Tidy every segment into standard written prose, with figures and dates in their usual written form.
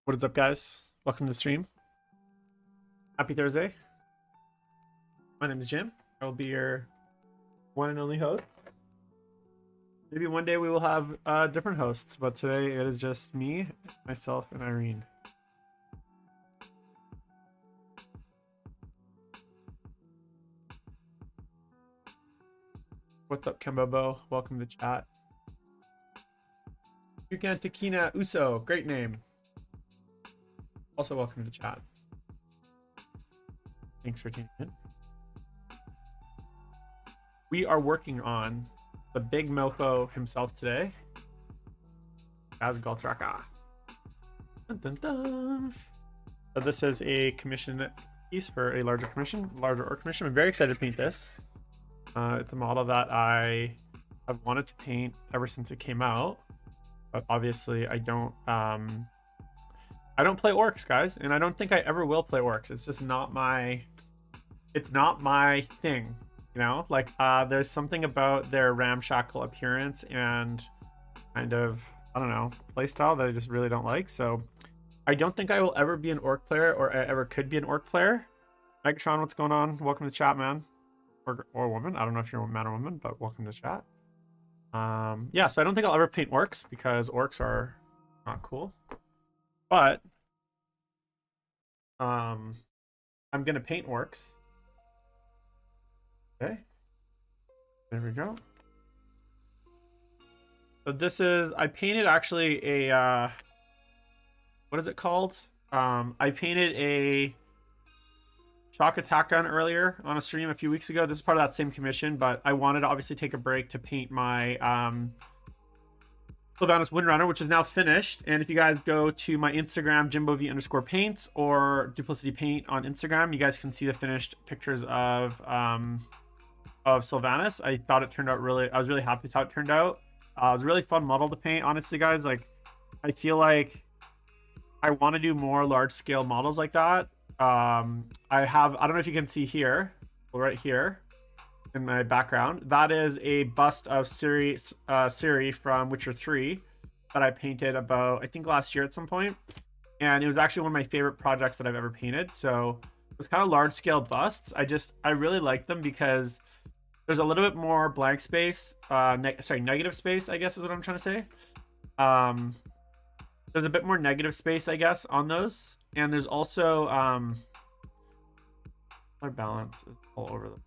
What is up, guys? Welcome to the stream. Happy Thursday. My name is Jim. I will be your one and only host. Maybe one day we will have different hosts, but today it is just me, myself, and Irene. What's up, Kembobo? Welcome to chat. Yukan Takina Uso, great name. Also, welcome to the chat. Thanks for tuning in. We are working on the big mofo himself today, Ghazghkull. Dun, dun, dun. So this is a commission piece for a larger org commission. I'm very excited to paint this. It's a model that I have wanted to paint ever since it came out, but obviously I don't play orcs, guys, and I don't think I ever will play orcs. It's just not my thing, you know? Like, there's something about their ramshackle appearance and kind of, I don't know, playstyle that I just really don't like. So I don't think I will ever be an orc player, or I ever could be an orc player. Megatron, what's going on? Welcome to chat, man. Or woman. I don't know if you're a man or woman, but welcome to chat. Yeah, so I don't think I'll ever paint orcs because orcs are not cool. But I'm gonna paint orcs. Okay, there we go. So this is, I painted actually a what is it called? I painted a shock attack gun earlier on a stream a few weeks ago. This is part of that same commission, but I wanted to obviously take a break to paint my Sylvanas Windrunner, which is now finished. And if you guys go to my Instagram, jimbov_paints or Duplicity Paint on Instagram, you guys can see the finished pictures of Sylvanas. I thought it turned out I was really happy with how it turned out. It was a really fun model to paint, honestly, guys. Like, I feel like I want to do more large scale models like that. I don't know if you can see here, right here in my background, that is a bust of Ciri from Witcher 3 that I painted about, I think, last year at some point. And it was actually one of my favorite projects that I've ever painted. So it was kind of large scale busts. I really like them because there's a little bit more blank space, negative space, I guess is what I'm trying to say. There's a bit more negative space, I guess, on those. And there's also color balance is all over them.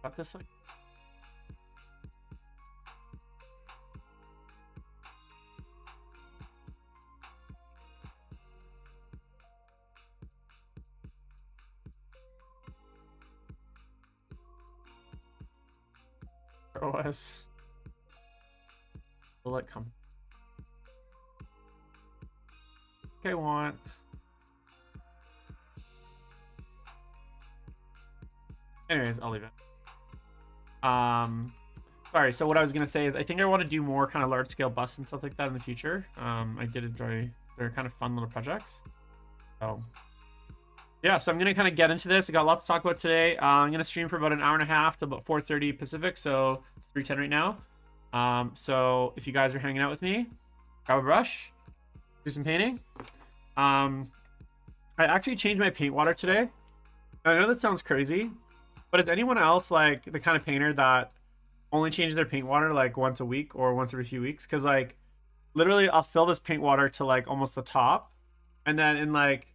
Got this like OS. Will it come? Okay, want. Anyways, I'll leave it. Sorry, so what I was gonna say is I think I want to do more kind of large scale busts and stuff like that in the future. I did enjoy, they're kind of fun little projects. So yeah, so I'm gonna kind of get into this. I got a lot to talk about today. I'm gonna stream for about an hour and a half to about 4:30 Pacific, so it's 3:10 right now. So if you guys are hanging out with me, grab a brush, do some painting. I actually changed my paint water today. I know that sounds crazy, but is anyone else like the kind of painter that only changes their paint water like once a week or once every few weeks? Because like literally I'll fill this paint water to like almost the top, and then in like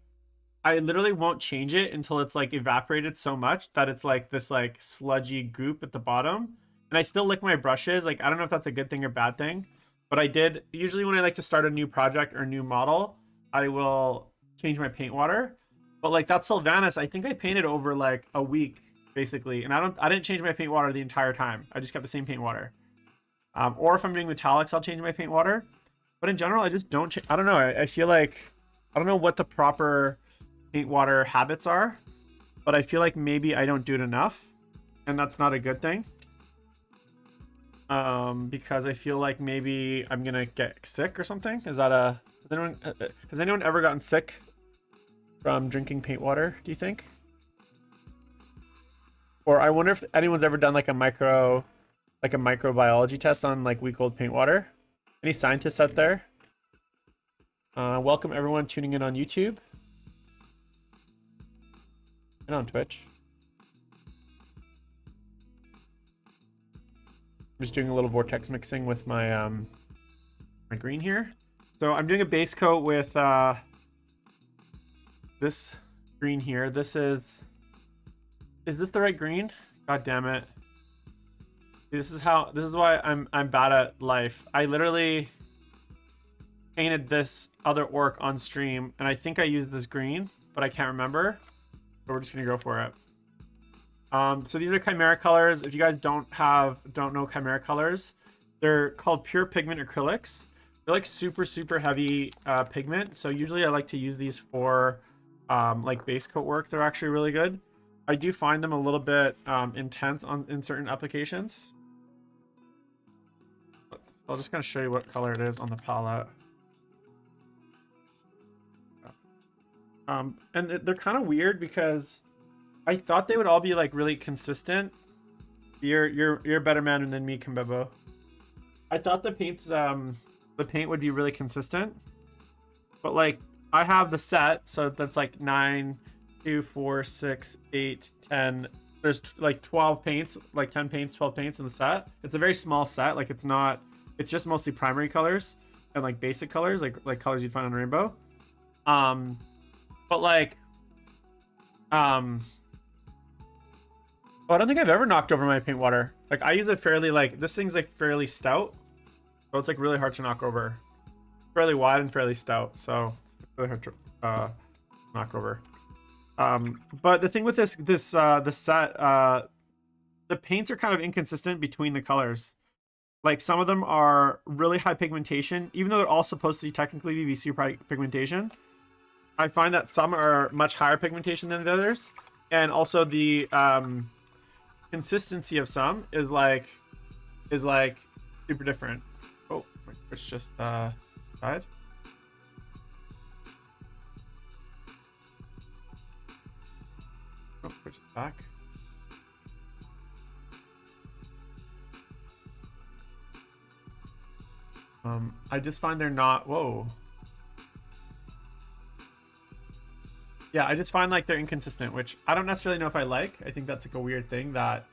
I literally won't change it until it's like evaporated so much that it's like this like sludgy goop at the bottom. And I still lick my brushes. Like, I don't know if that's a good thing or bad thing, but I did. Usually when I like to start a new project or a new model, I will change my paint water. But like that Sylvanas, I think I painted over like a week basically. And I didn't change my paint water the entire time. I just kept the same paint water. Or if I'm doing metallics, I'll change my paint water. But in general, I just don't, I don't know. I feel like, I don't know what the proper paint water habits are, but I feel like maybe I don't do it enough, and that's not a good thing. because I feel like maybe I'm gonna get sick or something. Is that has anyone ever gotten sick from drinking paint water, do you think? Or I wonder if anyone's ever done like a microbiology test on like week old paint water. Any scientists out there? Welcome everyone tuning in on YouTube and on Twitch. I'm just doing a little vortex mixing with my my green here. So I'm doing a base coat with this green here. Is this the right green? God damn it. This is why I'm bad at life. I literally painted this other orc on stream and I think I used this green, but I can't remember. So we're just gonna go for it. So these are Chimera colors. If you guys don't know Chimera colors, they're called pure pigment acrylics. They're like super heavy pigment. So usually I like to use these for like base coat work. They're actually really good. I do find them a little bit intense in certain applications. I'll just kind of show you what color it is on the palette. And they're kind of weird because I thought they would all be like really consistent. You're a better man than me, Kimbebo. I thought the paint would be really consistent, but like I have the set, so that's like 9, 2, 4, 6, 8, 10. There's like 12 paints, like 10 paints, 12 paints in the set. It's a very small set. Like it's just mostly primary colors and like basic colors, like colors you'd find on Rainbow. But like, oh, I don't think I've ever knocked over my paint water. Like I use it fairly, like this thing's like fairly stout, so it's like really hard to knock over. Fairly wide and fairly stout, so it's really hard to knock over. But the thing with the set, the paints are kind of inconsistent between the colors. Like some of them are really high pigmentation, even though they're all supposed to technically be super high pigmentation. I find that some are much higher pigmentation than the others, and also the consistency of some is like super different. Oh, my Twitch just died. Oh, Twitch is back. I just find they're not. Whoa. Yeah, I just find like they're inconsistent, which I don't necessarily know if I like. I think that's like a weird thing that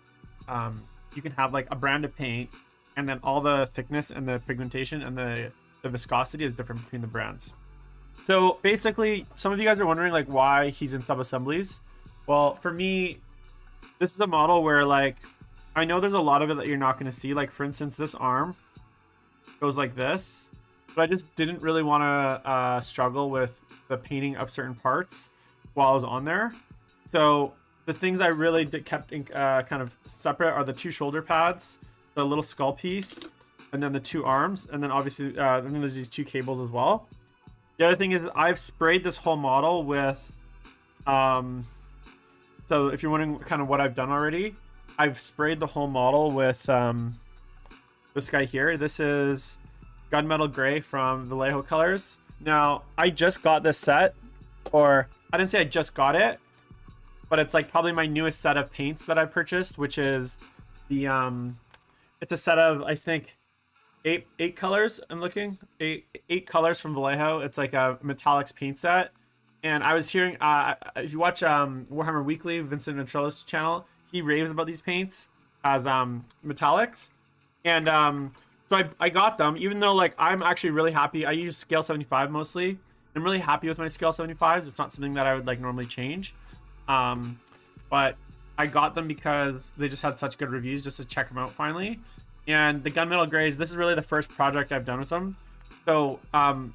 you can have like a brand of paint and then all the thickness and the pigmentation and the viscosity is different between the brands. So basically, some of you guys are wondering like why he's in sub-assemblies. Well, for me, this is a model where like, I know there's a lot of it that you're not going to see. Like for instance, this arm goes like this, but I just didn't really want to struggle with the painting of certain parts while I was on there. So the things I really kept kind of separate are the 2 shoulder pads, the little skull piece, and then the 2 arms, and then obviously and then there's these 2 cables as well. The other thing is I've sprayed this whole model with so if you're wondering kind of what I've done already, I've sprayed the whole model with this guy here. This is Gunmetal Gray from Vallejo Colors. Now I just got this set, or I didn't say I just got it, but it's like probably my newest set of paints that I purchased, which is the it's a set of I think eight colors. I'm looking eight colors from Vallejo. It's like a metallics paint set, and I was hearing if you watch Warhammer Weekly, Vincent Ventrello's channel, he raves about these paints as metallics, and so I got them, even though like I'm actually really happy. I use scale 75 mostly. I'm really happy with my scale 75s. It's not something that I would like normally change. But I got them because they just had such good reviews just to check them out finally. And the Gunmetal Grays, this is really the first project I've done with them. So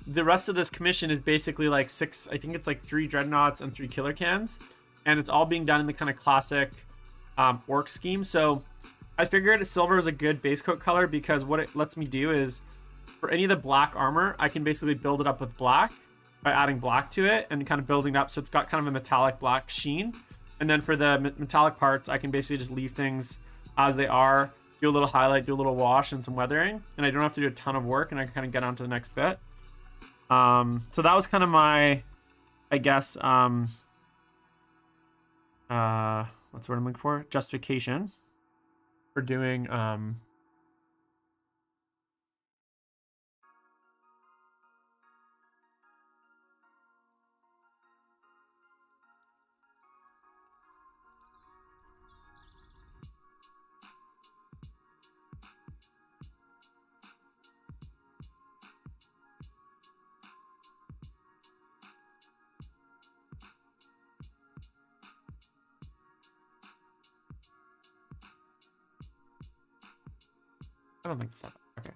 the rest of this commission is basically like 6, I think it's like 3 Dreadnoughts and 3 Killer Cans. And it's all being done in the kind of classic orc scheme. So I figured silver is a good base coat color because what it lets me do is for any of the black armor, I can basically build it up with black by adding black to it and kind of building it up so it's got kind of a metallic black sheen. And then for the metallic parts, I can basically just leave things as they are do a little highlight, do a little wash and some weathering, and I don't have to do a ton of work, and I can kind of get on to the next bit. So that was kind of my, I guess, what's the word I'm looking for? Justification for doing, I don't think it's that bad. Okay.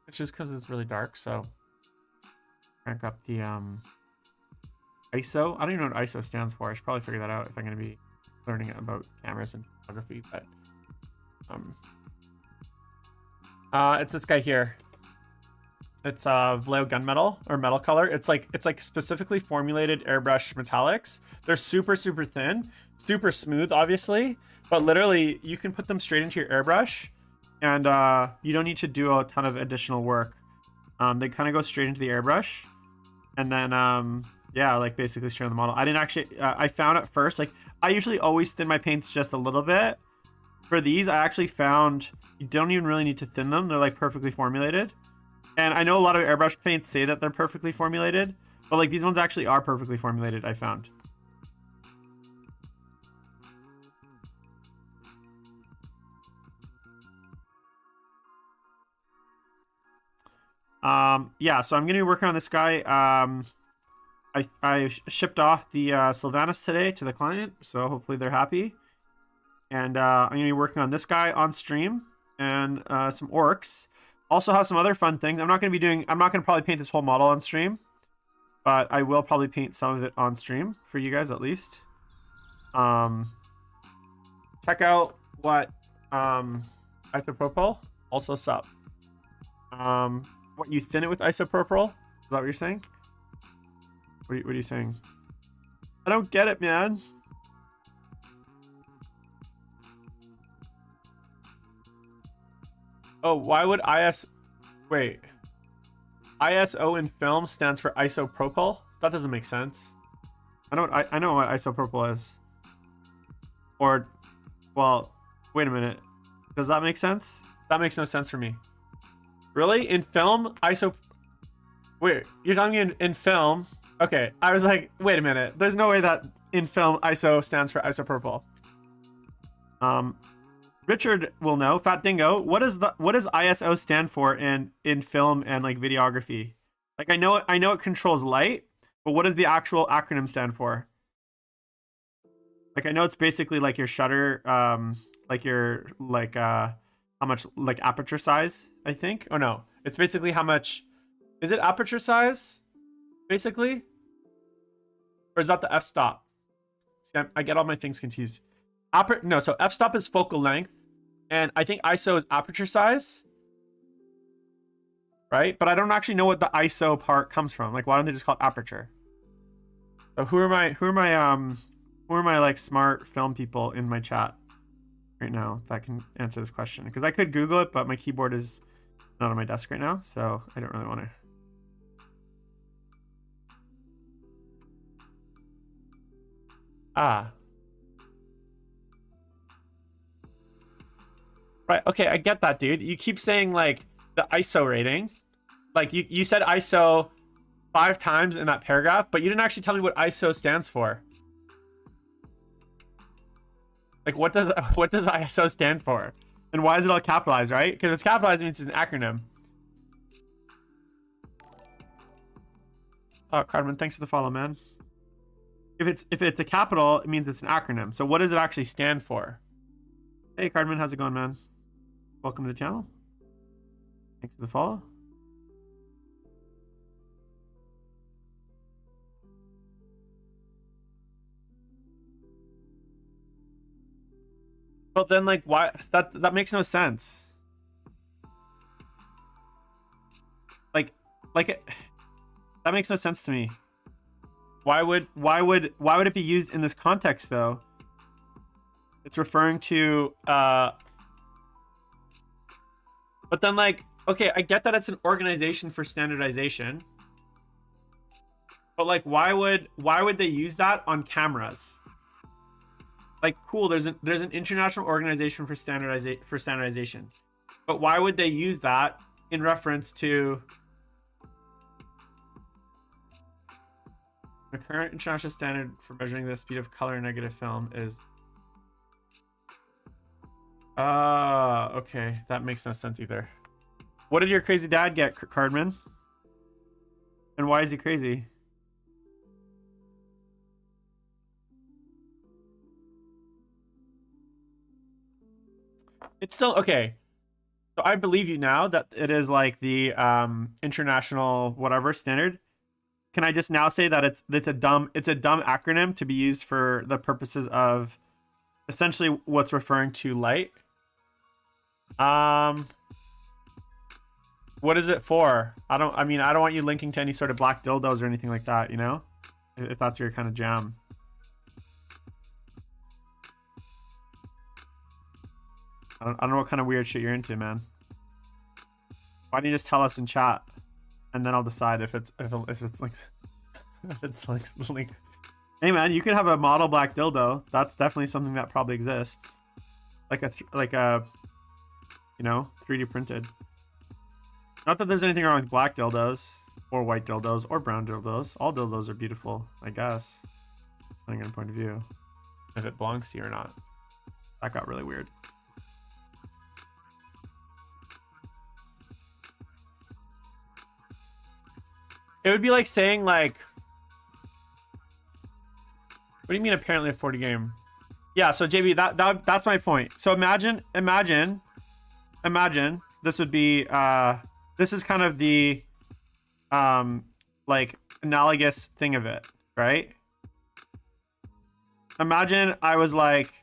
It's just because it's really dark, so crank up the ISO. I don't even know what ISO stands for. I should probably figure that out if I'm going to be learning about cameras and photography, but it's this guy here. It's Vallejo gunmetal or metal color. It's like specifically formulated airbrush metallics. They're super thin, super smooth, obviously, but literally you can put them straight into your airbrush, and you don't need to do a ton of additional work. They kind of go straight into the airbrush, and then yeah, like basically straight on the model. I didn't actually. I found at first, like, I usually always thin my paints just a little bit. For these, I actually found you don't even really need to thin them. They're like perfectly formulated. And I know a lot of airbrush paints say that they're perfectly formulated, but like these ones actually are perfectly formulated, I found. Yeah, so I'm going to be working on this guy. I shipped off the Sylvanas today to the client, so hopefully they're happy. And I'm going to be working on this guy on stream and some orcs. Also have some other fun things. I'm not going to probably paint this whole model on stream, but I will probably paint some of it on stream for you guys at least. Check out what isopropyl also sup. What, you thin it with isopropyl? Is that what you're saying? What are you saying? I don't get it, man. Oh, why would wait. ISO in film stands for isopropyl? That doesn't make sense. I know what isopropyl is. Or, well, wait a minute. Does that make sense? That makes no sense for me. Really? In film, wait, you're telling me in film? Okay, I was like, wait a minute. There's no way that in film ISO stands for isopropyl. Richard will know. Fat Dingo. What does ISO stand for in film and like videography? Like I know it controls light, but what does the actual acronym stand for? Like I know it's basically like your shutter, like your how much like aperture size, I think. Oh no, it's basically how much. Is it aperture size, basically, or is that the f-stop? See, I get all my things confused. No, so f-stop is focal length, and I think ISO is aperture size, right? But I don't actually know what the ISO part comes from. Like, why don't they just call it aperture? So who are my like smart film people in my chat right now that can answer this question? Because I could Google it, but my keyboard is not on my desk right now, so I don't really want to. Right, okay, I get that, dude. You keep saying like the ISO rating. Like you said ISO 5 times in that paragraph, but you didn't actually tell me what ISO stands for. Like what does ISO stand for? And why is it all capitalized, right? Because if it's capitalized, it means it's an acronym. Oh, Cardman, thanks for the follow, man. If it's a capital, it means it's an acronym. So what does it actually stand for? Hey, Cardman, how's it going, man? Welcome to the channel. Thanks for the follow. But then, like, why? That makes no sense. Like that makes no sense to me. Why would it be used in this context though? It's referring to But then like, okay, I get that it's an organization for standardization. But like, why would they use that on cameras? Like, cool, there's an international organization for standardization. But why would they use that in reference to the current international standard for measuring the speed of color in negative film is okay, that makes no sense either. What did your crazy dad get, Cardman? And why is he crazy? It's still okay. So I believe you now that it is like the international whatever standard. Can I just now say that it's a dumb acronym to be used for the purposes of essentially what's referring to light? What is it for? I don't want you linking to any sort of black dildos or anything like that, you know? If that's your kind of jam. I don't know what kind of weird shit you're into, man. Why don't you just tell us in chat, and then I'll decide if it's like if it's like. Hey man, you can have a model black dildo. That's definitely something that probably exists, like a you know, 3D printed. Not that there's anything wrong with black dildos or white dildos or brown dildos. All dildos are beautiful, I guess, depending on point of view, if it belongs to you or not. That got really weird. It would be like saying like, what do you mean apparently a 40 game? Yeah, so JB, that's my point. So imagine this would be this is kind of the like analogous thing of it, right? Imagine I was like,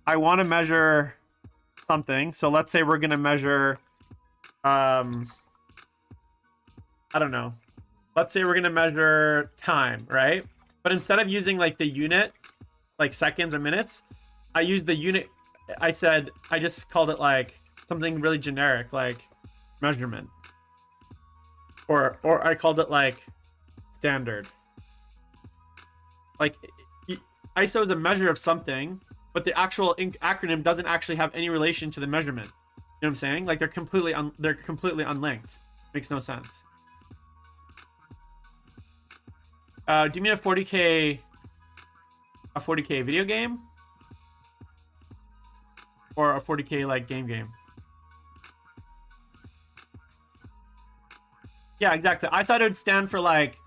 I want to measure something. So let's say we're gonna measure I don't know. Let's say we're gonna measure time, right? But instead of using like the unit, like seconds or minutes, I used the unit. I just called it like something really generic, like measurement, or I called it like standard. Like ISO is a measure of something, but the actual acronym doesn't actually have any relation to the measurement. You know what I'm saying? Like they're completely unlinked. Makes no sense. Do you mean a 40K video game? Or a 40K like game? Yeah, exactly. I thought it would stand for like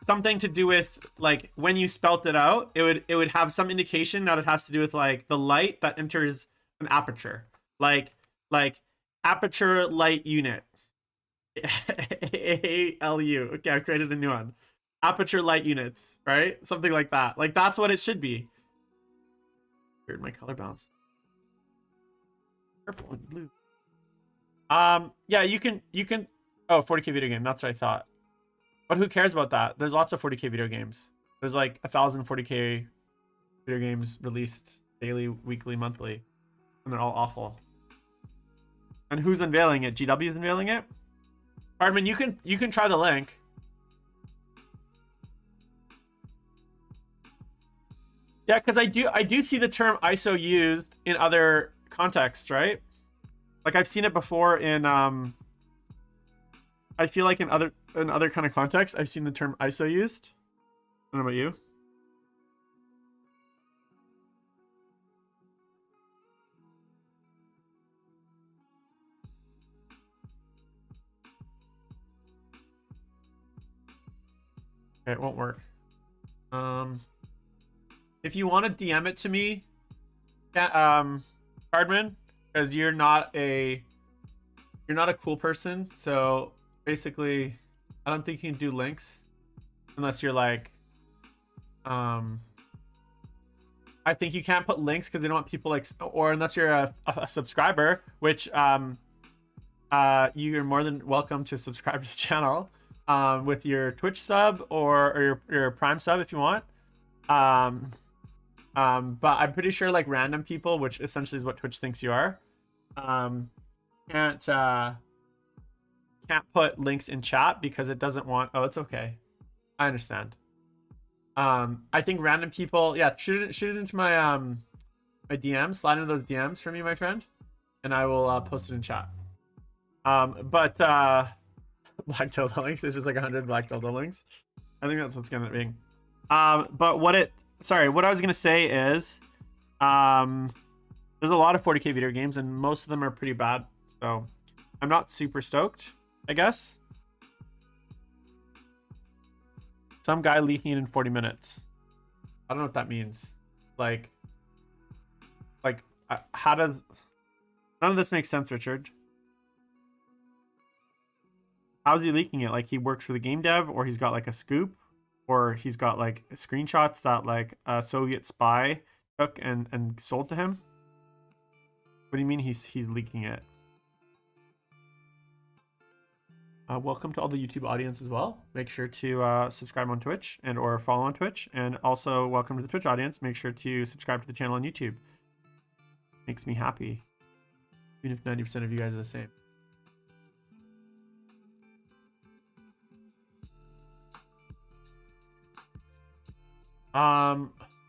something to do with like when you spelt it out, it would have some indication that it has to do with like the light that enters an aperture. Like aperture light unit. ALU. Okay, I've created a new one. Aperture light units, right? Something like that. Like that's what it should be. Weird, my color balance. Purple and blue. Yeah, you can. Oh, 40K video game. That's what I thought. But who cares about that? There's lots of 40K video games. There's like 1,000 40K video games released daily, weekly, monthly, and they're all awful. And who's unveiling it? GW is unveiling it. Hardman, you can try the link. Yeah, because I do see the term ISO used in other contexts, right? Like I've seen it before in I feel like in other kind of contexts I've seen the term ISO used. I don't know about you. Okay, it won't work. If you want to DM it to me, Cardman, because you're not a cool person, so basically I don't think you can do links unless you're like I think you can't put links because they don't want people like, or unless you're a subscriber, which you're more than welcome to subscribe to the channel with your Twitch sub or your Prime sub if you want. But I'm pretty sure like random people, which essentially is what Twitch thinks you are, can't put links in chat because it doesn't want. Oh, it's okay. I understand. I think random people, yeah, shoot it into my my DMs. Slide into those DMs for me, my friend, and I will post it in chat. But black dildo links. This is like 100 black dildo links. I think that's what's gonna be. But what I was gonna say is, there's a lot of 40k video games, and most of them are pretty bad. So I'm not super stoked, I guess. Some guy leaking it in 40 minutes. I don't know what that means. Like, how does... None of this makes sense, Richard. How's he leaking it? Like, he worked for the game dev, or he's got like a scoop, or he's got like screenshots that like a Soviet spy took and sold to him? What do you mean he's leaking it? Welcome to all the YouTube audience as well. Make sure to subscribe on Twitch and or follow on Twitch. And also welcome to the Twitch audience. Make sure to subscribe to the channel on YouTube. Makes me happy. Even if 90% of you guys are the same.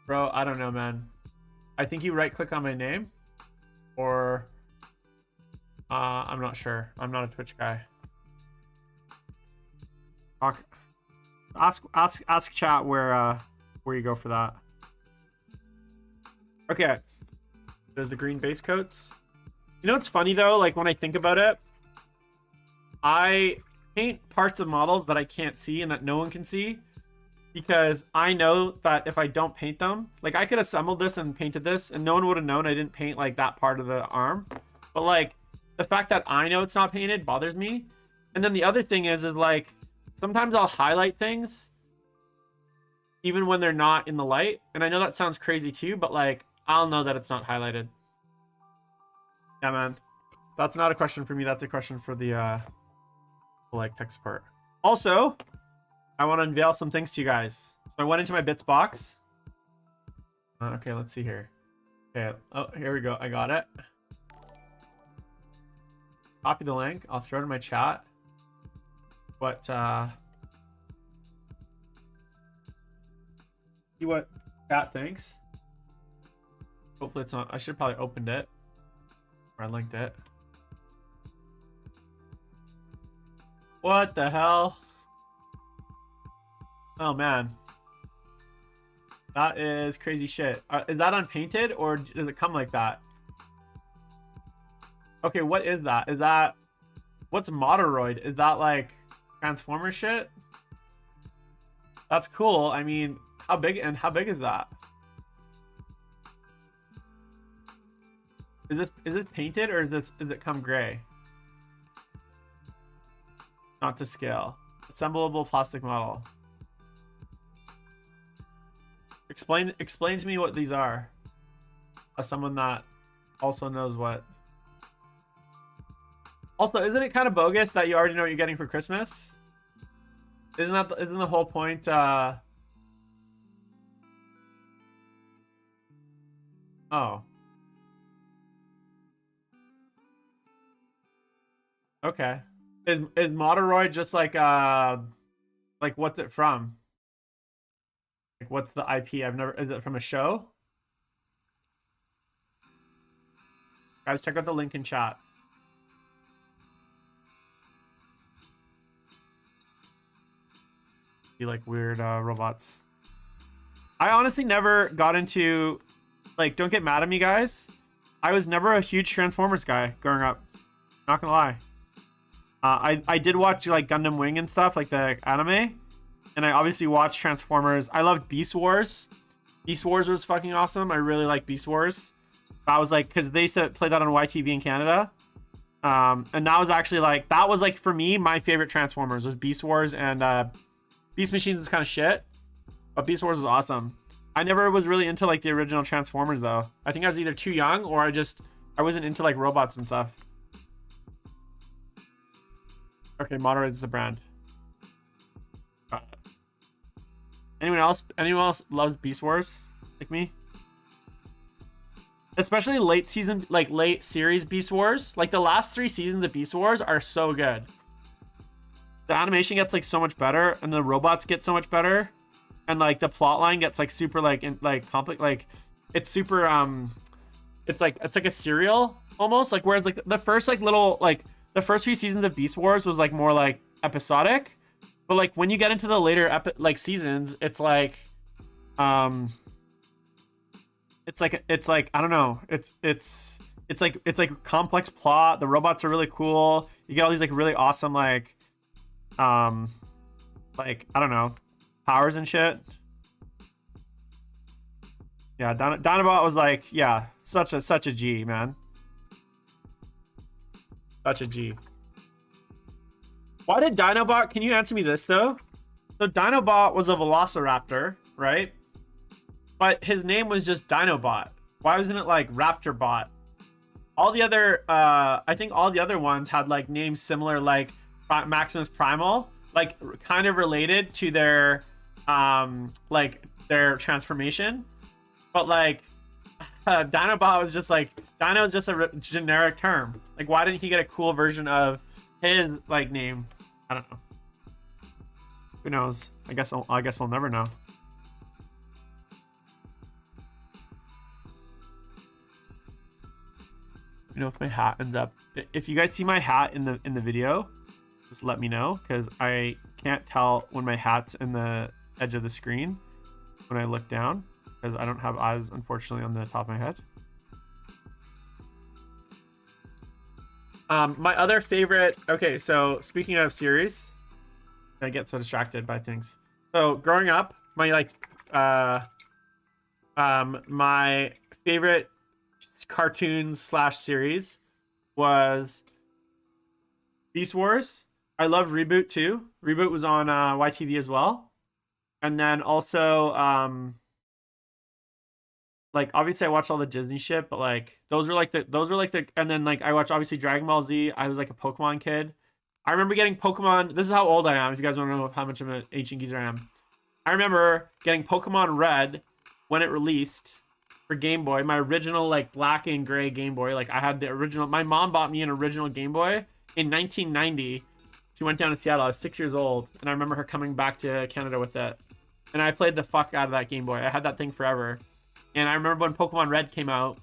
Bro, I don't know, man. I think you right click on my name, or I'm not sure. I'm not a Twitch guy. Ask chat where you go for that. Okay. There's the green base coats. You know what's funny though? Like when I think about it, I paint parts of models that I can't see and that no one can see, because I know that if I don't paint them, like I could have assembled this and painted this and no one would have known I didn't paint like that part of the arm. But like the fact that I know it's not painted bothers me. And then the other thing is like, sometimes I'll highlight things even when they're not in the light. And I know that sounds crazy too, but like, I'll know that it's not highlighted. Yeah, man. That's not a question for me. That's a question for the like tech support. Also, I want to unveil some things to you guys. So I went into my bits box. Okay, let's see here. Okay. Oh, here we go. I got it. Copy the link. I'll throw it in my chat. But see what chat thinks. Hopefully it's not. I should have probably opened it, or I linked it. What the hell? Oh man, that is crazy shit. Is that unpainted, or does it come like that? Okay, what is that? Is that, what's Moderoid? Is that like Transformer shit? That's cool. I mean, how big is that? Is this painted, or does it come gray? Not to scale. Assemblable plastic model. Explain to me what these are. As someone that also knows what. Also, isn't it kind of bogus that you already know what you're getting for Christmas? Isn't the whole point? Oh. Okay. Is Moderoid just like what's it from? Like what's the IP? Is it from a show? Guys, check out the link in chat. You like weird robots. I honestly never got into, like, don't get mad at me, guys. I was never a huge Transformers guy growing up. Not gonna lie. I did watch like Gundam Wing and stuff, like the anime, and I obviously watched Transformers. I loved Beast Wars. Beast Wars was fucking awesome. I really like Beast Wars. I was like, because they used to play that on YTV in Canada, and that was actually like, that was like for me, my favorite Transformers was Beast Wars, and Beast Machines was kind of shit, but Beast Wars was awesome. I never was really into like the original Transformers though. I think I was either too young, or I wasn't into like robots and stuff. Okay, Moderoid's the brand. Anyone else loves Beast Wars like me? especially late season, like late series Beast Wars. Like the last 3 seasons of Beast Wars are so good. The animation gets like so much better, and the robots get so much better, and like the plot line gets like super like complex. Like it's super it's like a serial almost. Like whereas like the first like little like the first few seasons of Beast Wars was like more like episodic, but like when you get into the later like seasons, it's like it's like I don't know. It's like complex plot. The robots are really cool. You get all these like really awesome like I don't know, powers and shit. Yeah, Dinobot was like, yeah, such a G, man. Such a G. Why did Dinobot? Can you answer me this though? So Dinobot was a Velociraptor, right? But his name was just Dinobot. Why wasn't it like Raptorbot? All the other, I think all the other ones had like names similar, like Maximus Primal, like kind of related to their, like their transformation. But like, Dinobot was just like, Dino is just a generic term. Like, why didn't he get a cool version of his like name? I don't know. Who knows? I guess we'll never know. You know, if my hat ends up, if you guys see my hat in the video, just let me know, because I can't tell when my hat's in the edge of the screen when I look down, because I don't have eyes, unfortunately, on the top of my head. My other favorite, okay, so speaking of series, I get so distracted by things. So growing up, my like my favorite cartoons / series was Beast Wars. I love Reboot too. Reboot was on YTV as well. And then also like obviously I watched all the Disney shit, but like those were like the and then like I watched obviously Dragon Ball Z. I was like a Pokemon kid. I remember getting Pokemon. This is how old I am, if you guys want to know how much of an ancient geezer I am. I remember getting Pokemon Red when it released for Game Boy, my original like black and gray Game Boy. Like I had the original, my mom bought me an original Game Boy in 1990. She went down to Seattle. I was 6 years old, and I remember her coming back to Canada with it. And I played the fuck out of that Game Boy. I had that thing forever. And I remember when Pokemon Red came out,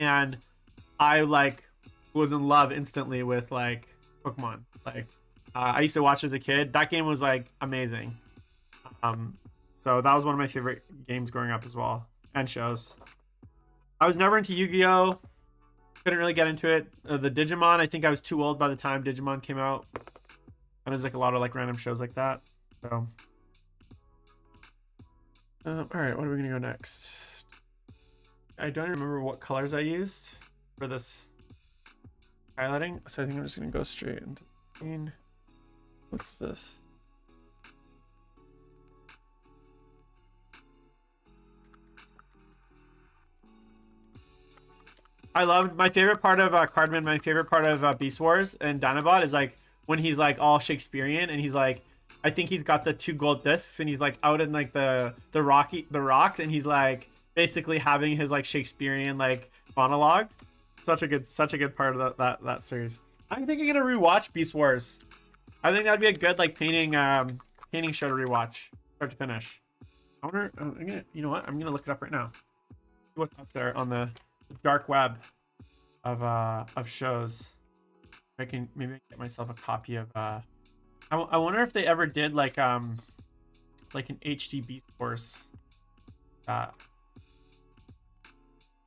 and I like was in love instantly with like Pokemon. Like I used to watch as a kid. That game was like amazing. So that was one of my favorite games growing up as well, and shows. I was never into Yu-Gi-Oh! Couldn't really get into it. The Digimon, I think I was too old by the time Digimon came out. And there's like a lot of like random shows like that. So, all right, what are we gonna go next? I don't remember what colors I used for this highlighting, so I think I'm just gonna go straight into green. What's this? I loved my favorite part of Cardman. My favorite part of Beast Wars and Dinobot is like when he's like all Shakespearean and he's like, I think he's got the 2 gold discs and he's like out in like the rocks and he's like basically having his like Shakespearean like monologue. Such a good part of that series. I think I'm gonna rewatch Beast Wars. I think that'd be a good like painting show to rewatch start to finish. I wonder. You know what? I'm gonna look it up right now. See what's up there on the dark web of shows. I can maybe get myself a copy of I wonder if they ever did like an HD Beast Wars or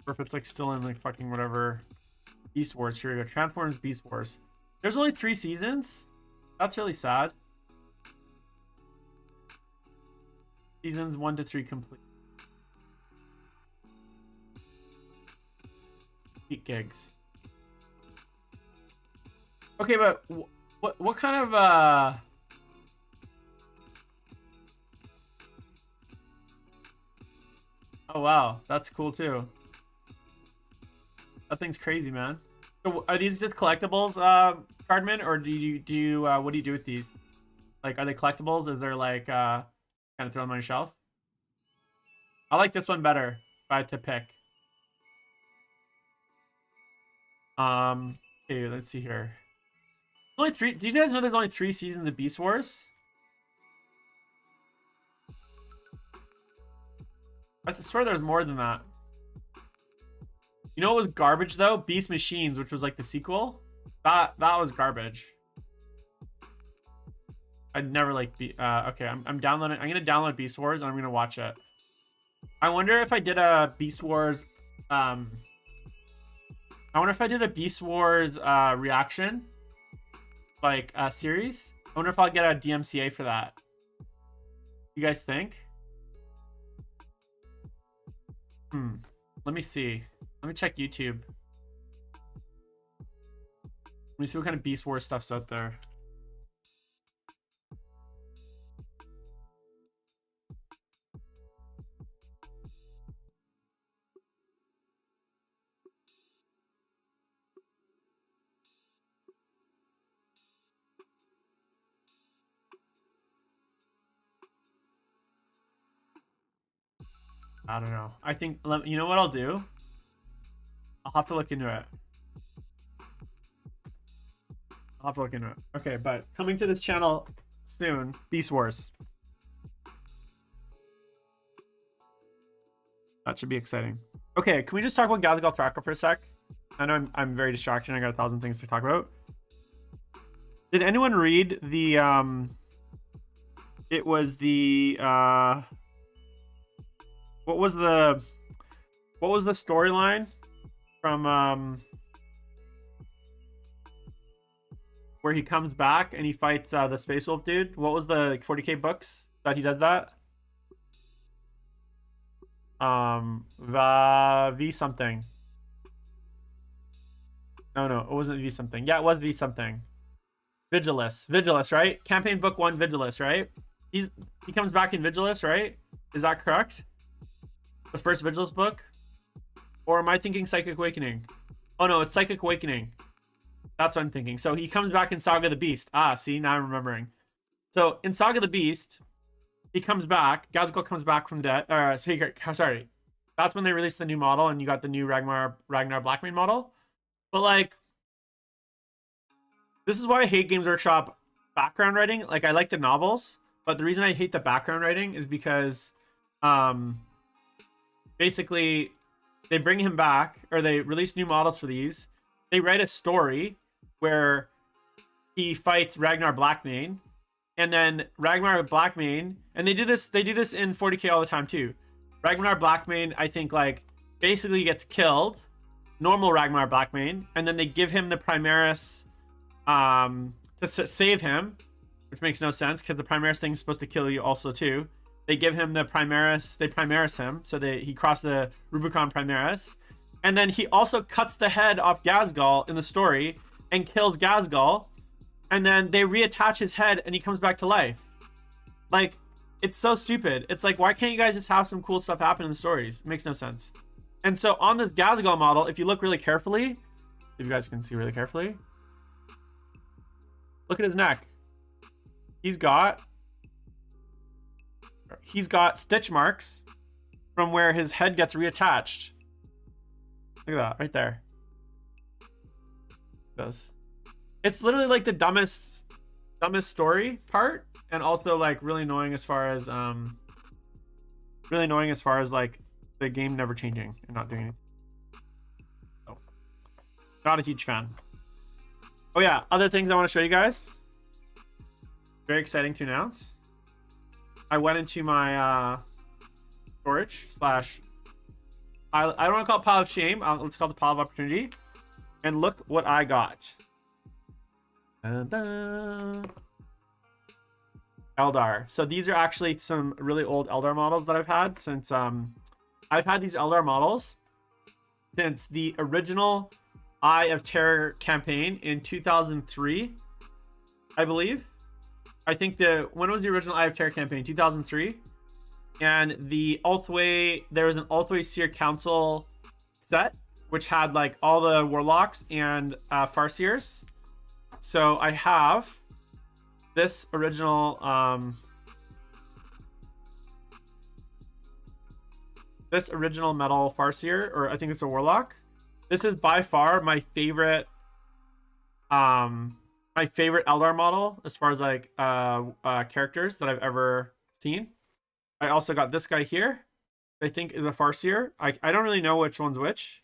if it's like still in like fucking whatever Beast Wars. Here we go. Transformers Beast Wars. There's only 3 seasons. That's really sad. Seasons 1 to 3 complete. 8 gigs. Okay, but what kind of oh wow, that's cool too. That thing's crazy, man. So are these just collectibles, Cardman, or do you what do you do with these? Like, are they collectibles? Is there like kind of throw them on your shelf? I like this one better if I had to pick. Okay, let's see here. Only 3. Did you guys know there's only 3 seasons of Beast Wars? I swear there's more than that. You know what was garbage though? Beast Machines, which was like the sequel. That was garbage. I'd never like okay, I'm downloading. I'm gonna download Beast Wars and I'm gonna watch it. I wonder if I did a Beast Wars I wonder if I did a Beast Wars reaction like series. I wonder if I'll get a DMCA for that. You guys think? Let me see. Let me check YouTube. Let me see what kind of Beast Wars stuff's out there. I don't know. I think, you know what I'll do? I'll have to look into it. I'll have to look into it. Okay, but coming to this channel soon, Beast Wars. That should be exciting. Okay, can we just talk about Ghazghkull Tracker for a sec? I know I'm very distracted. I got 1,000 things to talk about. Did anyone read the it was the what was the storyline from where he comes back and he fights the Space Wolf dude? What was the 40k books that he does that? V something. No, it wasn't V something. Yeah, it was V something. Vigilus, right? Campaign book 1, Vigilus, right? He comes back in Vigilus, right? Is that correct? The first Vigilus book? Or am I thinking Psychic Awakening? Oh no, it's Psychic Awakening. That's what I'm thinking. So he comes back in Saga of the Beast. Ah, see, now I'm remembering. So in Saga of the Beast, he comes back. Ghazghkull comes back from death. Sorry. That's when they released the new model and you got the new Ragnar Blackmane model. But like, this is why I hate Games Workshop background writing. Like, I like the novels, but the reason I hate the background writing is because basically they bring him back, or they release new models for these. They write a story where he fights Ragnar Blackmane, and then Ragnar Blackmane, and they do this in 40k all the time too. Ragnar Blackmane, I think, like, basically gets killed, normal Ragnar Blackmane, and then they give him the Primaris to save him, which makes no sense because the Primaris thing is supposed to kill you also too. They give him the Primaris, they Primaris him, so he crossed the Rubicon Primaris, and then he also cuts the head off Ghazghkull in the story and kills Ghazghkull, and then they reattach his head and he comes back to life. Like, it's so stupid. It's like, why can't you guys just have some cool stuff happen in the stories? It makes no sense. And so on this Ghazghkull model, if you look really carefully, if you guys can see really carefully, look at his neck. He's got stitch marks from where his head gets reattached. Look at that right there. It's literally like the dumbest story part, and also like really annoying as far as like the game never changing and not doing anything. So, not a huge fan. Oh yeah, other things I want to show you guys. Very exciting to announce. I went into my storage slash, I don't want to call it pile of shame. Let's call it the pile of opportunity. And look what I got. Eldar. So these are actually some really old Eldar models that I've had since I've had these Eldar models since the original Eye of Terror campaign in 2003, I believe. I think when was the original Eye of Terror campaign? 2003. And the Ulthway, there was an Ulthway Seer Council set, which had like all the Warlocks and Farseers. So I have this original metal Farseer, or I think it's a Warlock. This is by far my favorite Eldar model as far as like characters that I've ever seen. I also got this guy here, I think is a Farseer. I don't really know which one's which.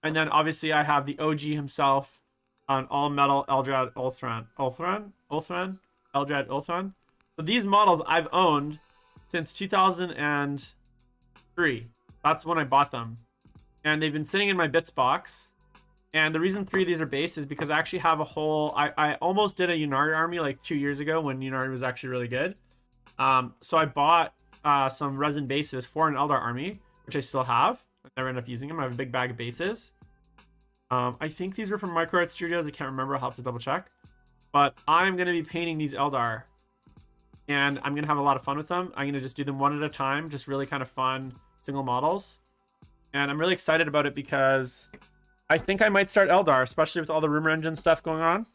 And then obviously I have the OG himself on all metal Eldrad Ulthran. Eldrad Ulthran. So these models I've owned since 2003. That's when I bought them. And they've been sitting in my bits box. And the reason 3 of these are based is because I actually have a whole... I almost did a Yunari army like 2 years ago when Yunari was actually really good. So I bought some resin bases for an Eldar army, which I still have. I never end up using them. I have a big bag of bases. I think these were from Micro Art Studios. I can't remember. I'll have to double check. But I'm going to be painting these Eldar. And I'm going to have a lot of fun with them. I'm going to just do them one at a time. Just really kind of fun single models. And I'm really excited about it because I think I might start Eldar, especially with all the rumor engine stuff going on.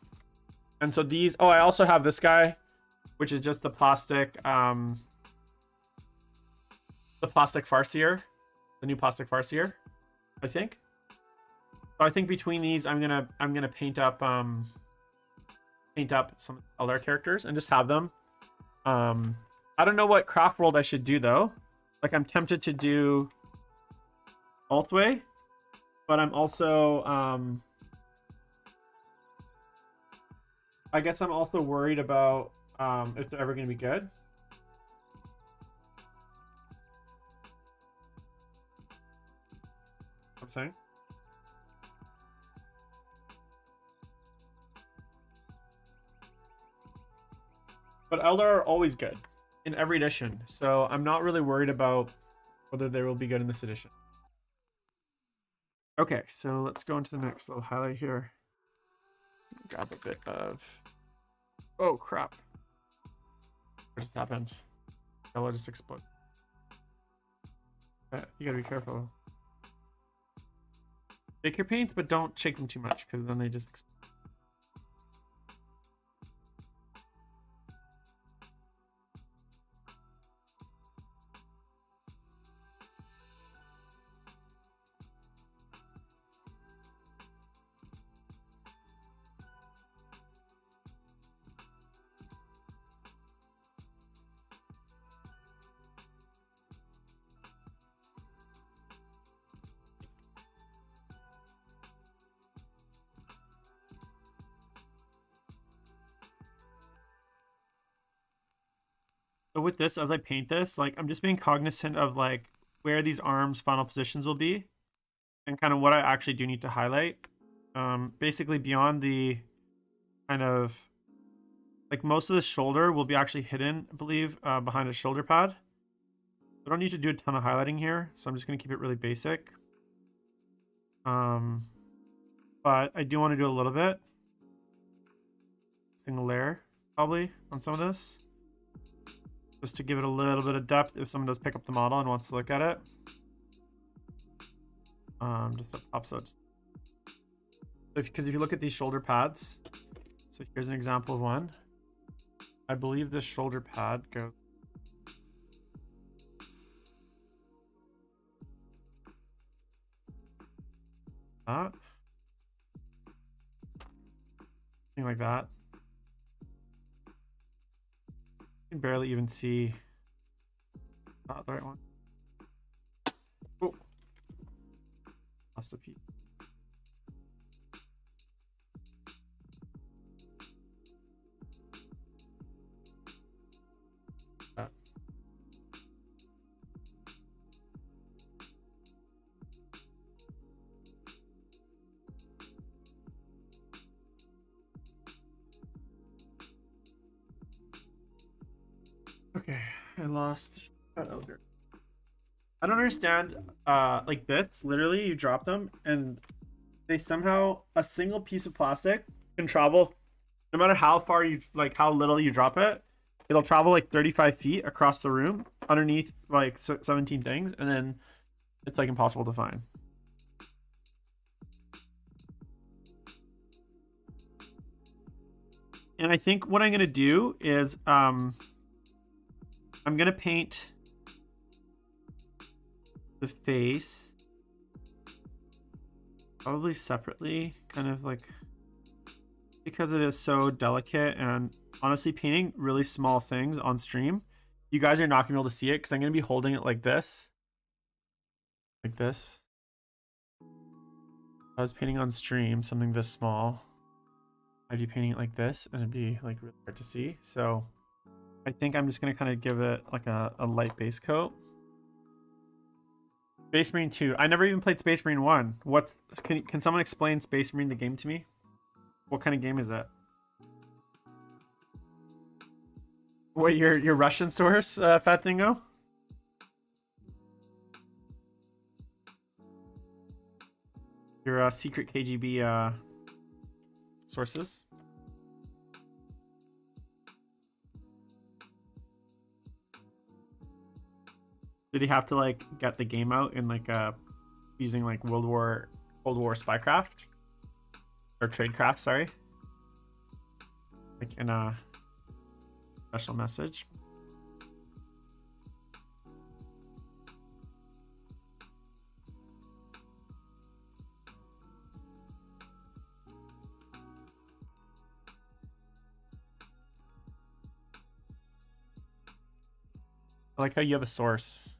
And so these... Oh, I also have this guy, which is just the plastic... the plastic Farseer. The new plastic Farseer, I think. So I think between these, I'm gonna paint up some Eldar characters and just have them. I don't know what craft world I should do though. Like I'm tempted to do Ulthway, but I'm also I guess I'm also worried about if they're ever gonna be good. I'm saying. But Eldar are always good in every edition, so I'm not really worried about whether they will be good in this edition. Okay, so let's go into the next little highlight here. Grab a bit of... Oh, crap. What just happened? Yellow just exploded. You gotta be careful. Shake your paints, but don't shake them too much, because then they just explode. So with this, as I paint this, like I'm just being cognizant of like where these arms' final positions will be and kind of what I actually do need to highlight. Basically beyond the kind of like most of the shoulder will be actually hidden, I believe, behind a shoulder pad. I don't need to do a ton of highlighting here, so I'm just going to keep it really basic. But I do want to do a little bit. Single layer, probably, on some of this. Just to give it a little bit of depth if someone does pick up the model and wants to look at it. Just up so because if you look at these shoulder pads, so here's an example of one. I believe this shoulder pad goes that, something like that. You can barely even see. Not the right one. Oh, lost a piece. Okay, I lost that Elder. I don't understand, like bits, literally you drop them and they somehow, a single piece of plastic can travel, no matter how far you, like how little you drop it, it'll travel like 35 feet across the room underneath like 17 things, and then it's like impossible to find. And I think what I'm going to do is, I'm going to paint the face Probably separately, kind of like, because it is so delicate, and honestly painting really small things on stream, you guys are not gonna be able to see it because I'm gonna be holding it like this. Like this. If I was painting on stream something this small, I'd be painting it like this and it'd be like really hard to see. So I think I'm just gonna kind of give it like a light base coat. Space Marine 2. I never even played Space Marine 1. Can someone explain Space Marine the game to me? What kind of game is that? What, your Russian source, Fat Dingo? Your secret KGB sources? Did he have to like get the game out in like using like Cold War spycraft or tradecraft? Sorry, like in a special message. I like how you have a source.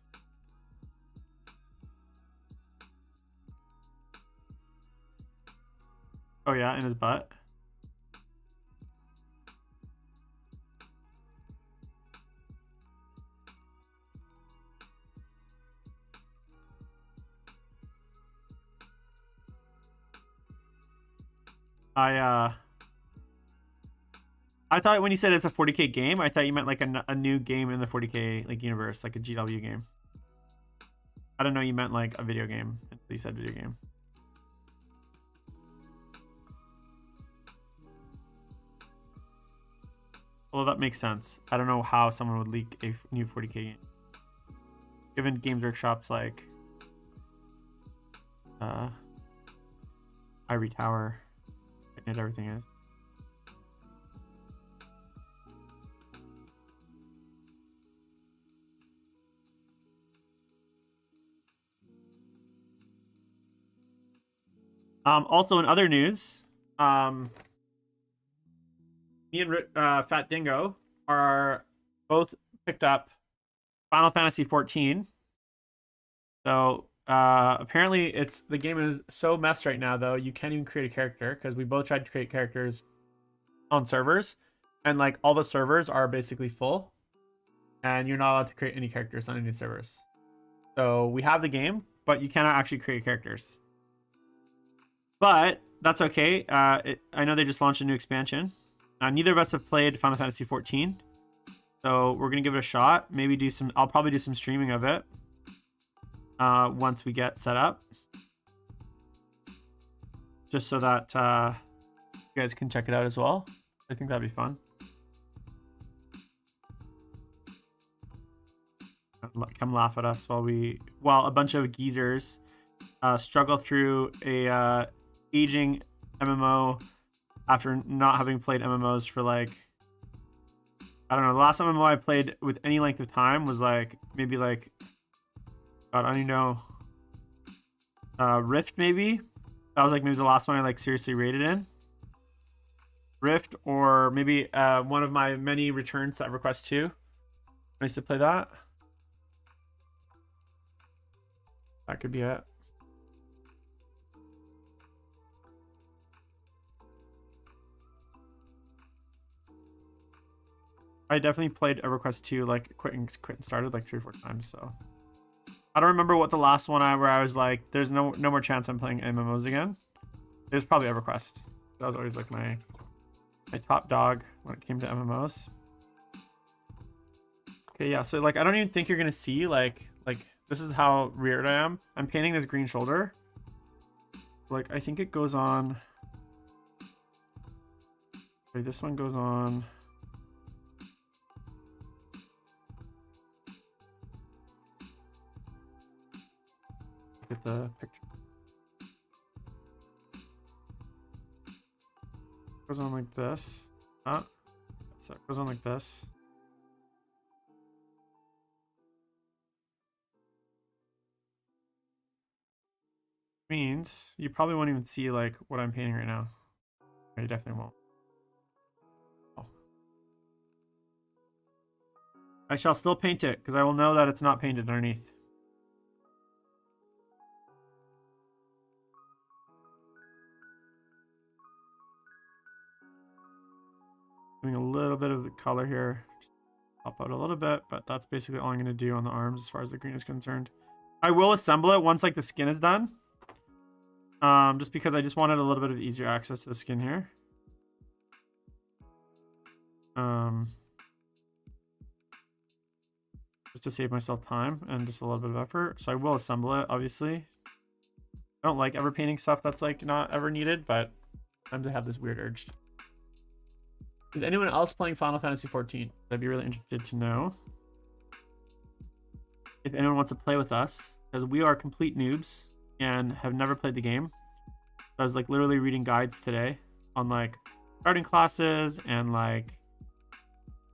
Oh yeah, in his butt. I thought when you said it's a 40K game, I thought you meant like a new game in the 40K like universe, like a GW game. I don't know, you meant like a video game. You said video game. Well, that makes sense. I don't know how someone would leak a new 40K game. Given Games Workshop's like Ivory Tower and everything is. Also in other news, me and Fat Dingo are both picked up Final Fantasy 14. So apparently the game is so messed right now though, you can't even create a character because we both tried to create characters on servers and like all the servers are basically full and you're not allowed to create any characters on any servers. So we have the game, but you cannot actually create characters. But that's okay. I know they just launched a new expansion. Neither of us have played Final Fantasy 14. So we're going to give it a shot. Maybe I'll probably do some streaming of it once we get set up. Just so that you guys can check it out as well. I think that'd be fun. Come laugh at us while a bunch of geezers struggle through a aging MMO after not having played MMOs for like, I don't know, the last MMO I played with any length of time was like maybe like, God, I don't even know, Rift maybe. That was like maybe the last one I like seriously rated in. Rift, or maybe one of my many returns to EverQuest 2. I used to play that. That could be it. I definitely played EverQuest 2, like quit and started like 3 or 4 times. So I don't remember what the last one where I was like, there's no more chance I'm playing MMOs again. It was probably EverQuest. That was always like my top dog when it came to MMOs. Okay, yeah. So like, I don't even think you're gonna see like this is how weird I am. I'm painting this green shoulder. Like I think it goes on. Wait, this one goes on. Get the picture. Goes on like this. So it goes on like this. I Means you probably won't even see like what I'm painting right now. You definitely won't. Oh. I shall still paint it because I will know that it's not painted underneath. Doing a little bit of the color here. Just pop out a little bit, but that's basically all I'm going to do on the arms as far as the green is concerned. I will assemble it once like the skin is done. Just because I just wanted a little bit of easier access to the skin here. Just to save myself time and just a little bit of effort. So I will assemble it, obviously. I don't like ever painting stuff that's like not ever needed, but sometimes I have this weird urge. Is anyone else playing Final Fantasy 14? I'd be really interested to know if anyone wants to play with us, because we are complete noobs and have never played the game. I was like literally reading guides today on like starting classes and like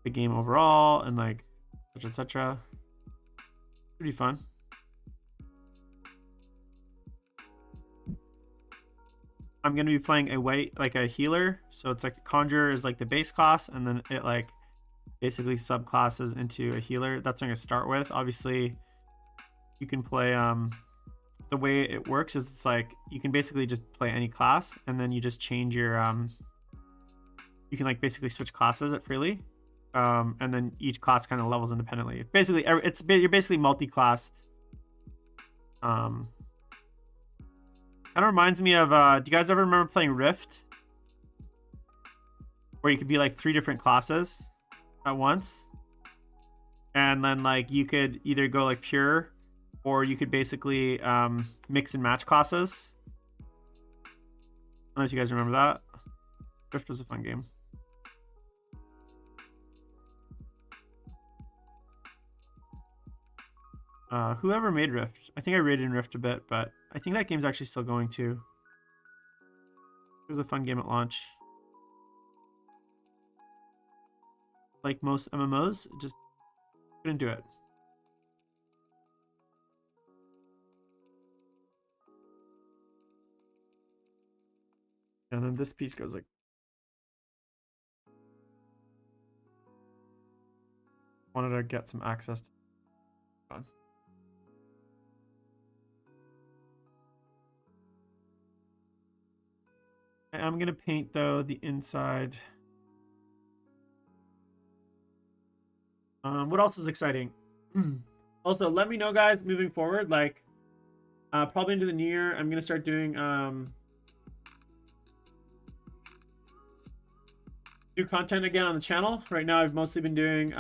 the game overall and like etc. Pretty fun. I'm gonna be playing a healer, so it's like conjurer is like the base class, and then it like basically subclasses into a healer. That's what I'm gonna start with. Obviously, you can play the way it works is it's like you can basically just play any class, and then you just change your you can like basically switch classes at freely, and then each class kind of levels independently. It's basically you're basically multi-classed. Kind of reminds me of, do you guys ever remember playing Rift? Where you could be like 3 different classes at once. And then like you could either go like pure, or you could basically mix and match classes. I don't know if you guys remember that. Rift was a fun game. Whoever made Rift. I think I rated in Rift a bit, but I think that game's actually still going too. It was a fun game at launch. Like most MMOs, just couldn't do it. And then this piece goes like... Wanted to get some access to... I'm going to paint, though, the inside. What else is exciting? Also, let me know, guys, moving forward. Like, probably into the new year, I'm going to start doing new content again on the channel. Right now, I've mostly been doing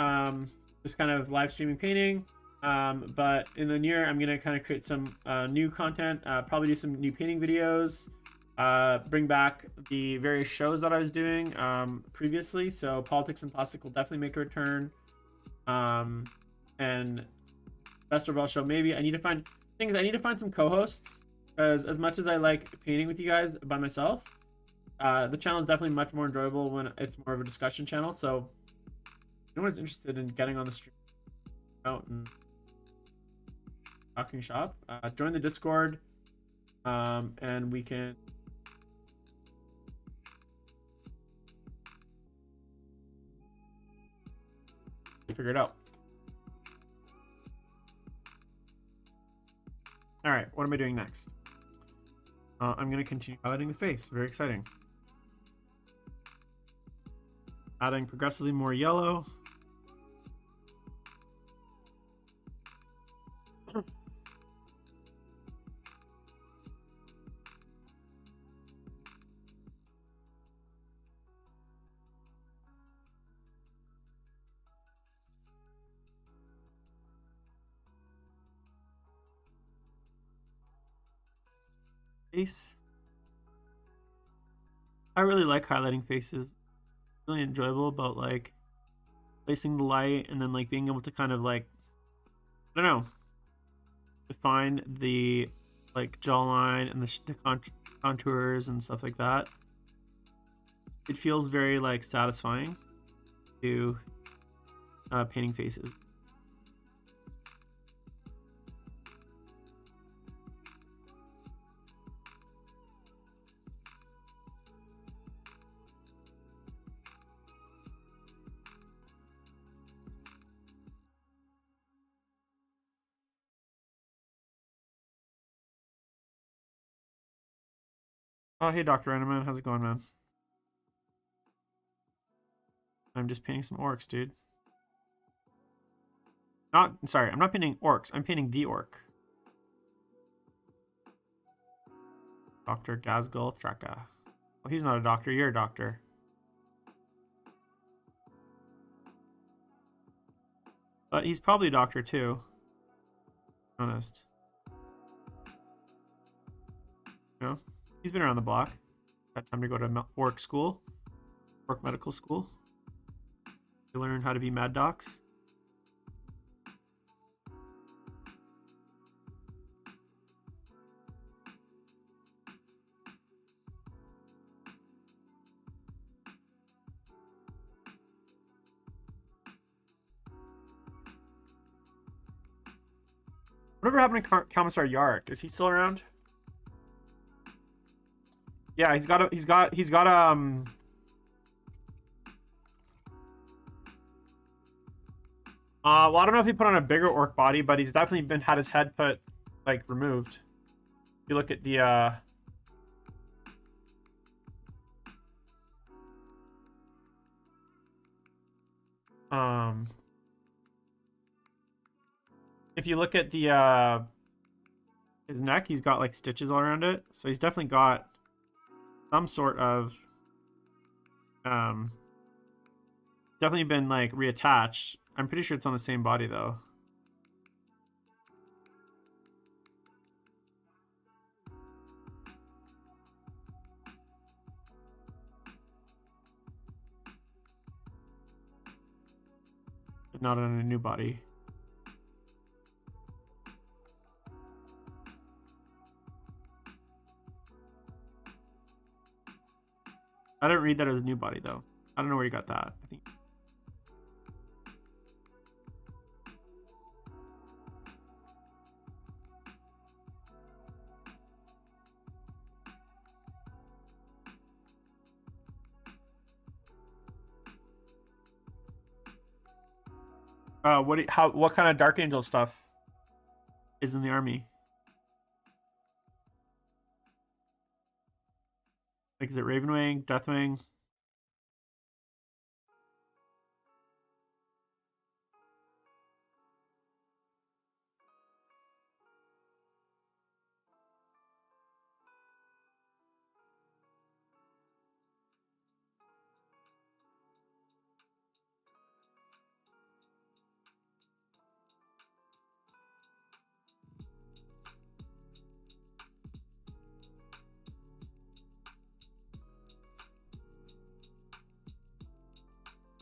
just kind of live streaming painting. But in the new year, I'm going to kind of create some new content, probably do some new painting videos. Bring back the various shows that I was doing previously. So Politics and Plastic will definitely make a return. And Best Overall Show, maybe. I need to find some co-hosts, because as much as I like painting with you guys by myself, the channel is definitely much more enjoyable when it's more of a discussion channel. So if anyone's interested in getting on the stream out and talking shop, join the Discord, and we can figure it out. All right, what am I doing next? I'm going to continue highlighting the face. Very exciting. Adding progressively more yellow. Face. I really like highlighting faces. It's really enjoyable about like placing the light and then like being able to kind of like, I don't know, define the like jawline and the contours and stuff like that. It feels very like satisfying to painting faces. Oh, hey, Dr. Animan. How's it going, man? I'm just painting some orcs, dude. Sorry, I'm not painting orcs. I'm painting the orc. Dr. Ghazghkull Thraka. Well, he's not a doctor. You're a doctor. But he's probably a doctor, too. To be honest. You know, he's been around the block. Got time to go to orc school. Orc medical school. To learn how to be mad docs. Whatever happened to Commissar Yark? Is he still around? Yeah, he's got well, I don't know if he put on a bigger orc body, but he's definitely had his head put, like, removed. If you look at the if you look at the his neck, he's got like stitches all around it, so he's definitely got some sort of definitely been like reattached. I'm pretty sure it's on the same body though. But not on a new body. I didn't read that as a new body though. I don't know where you got that. I think what kind of Dark Angel stuff is in the army? Like, is it Ravenwing, Deathwing?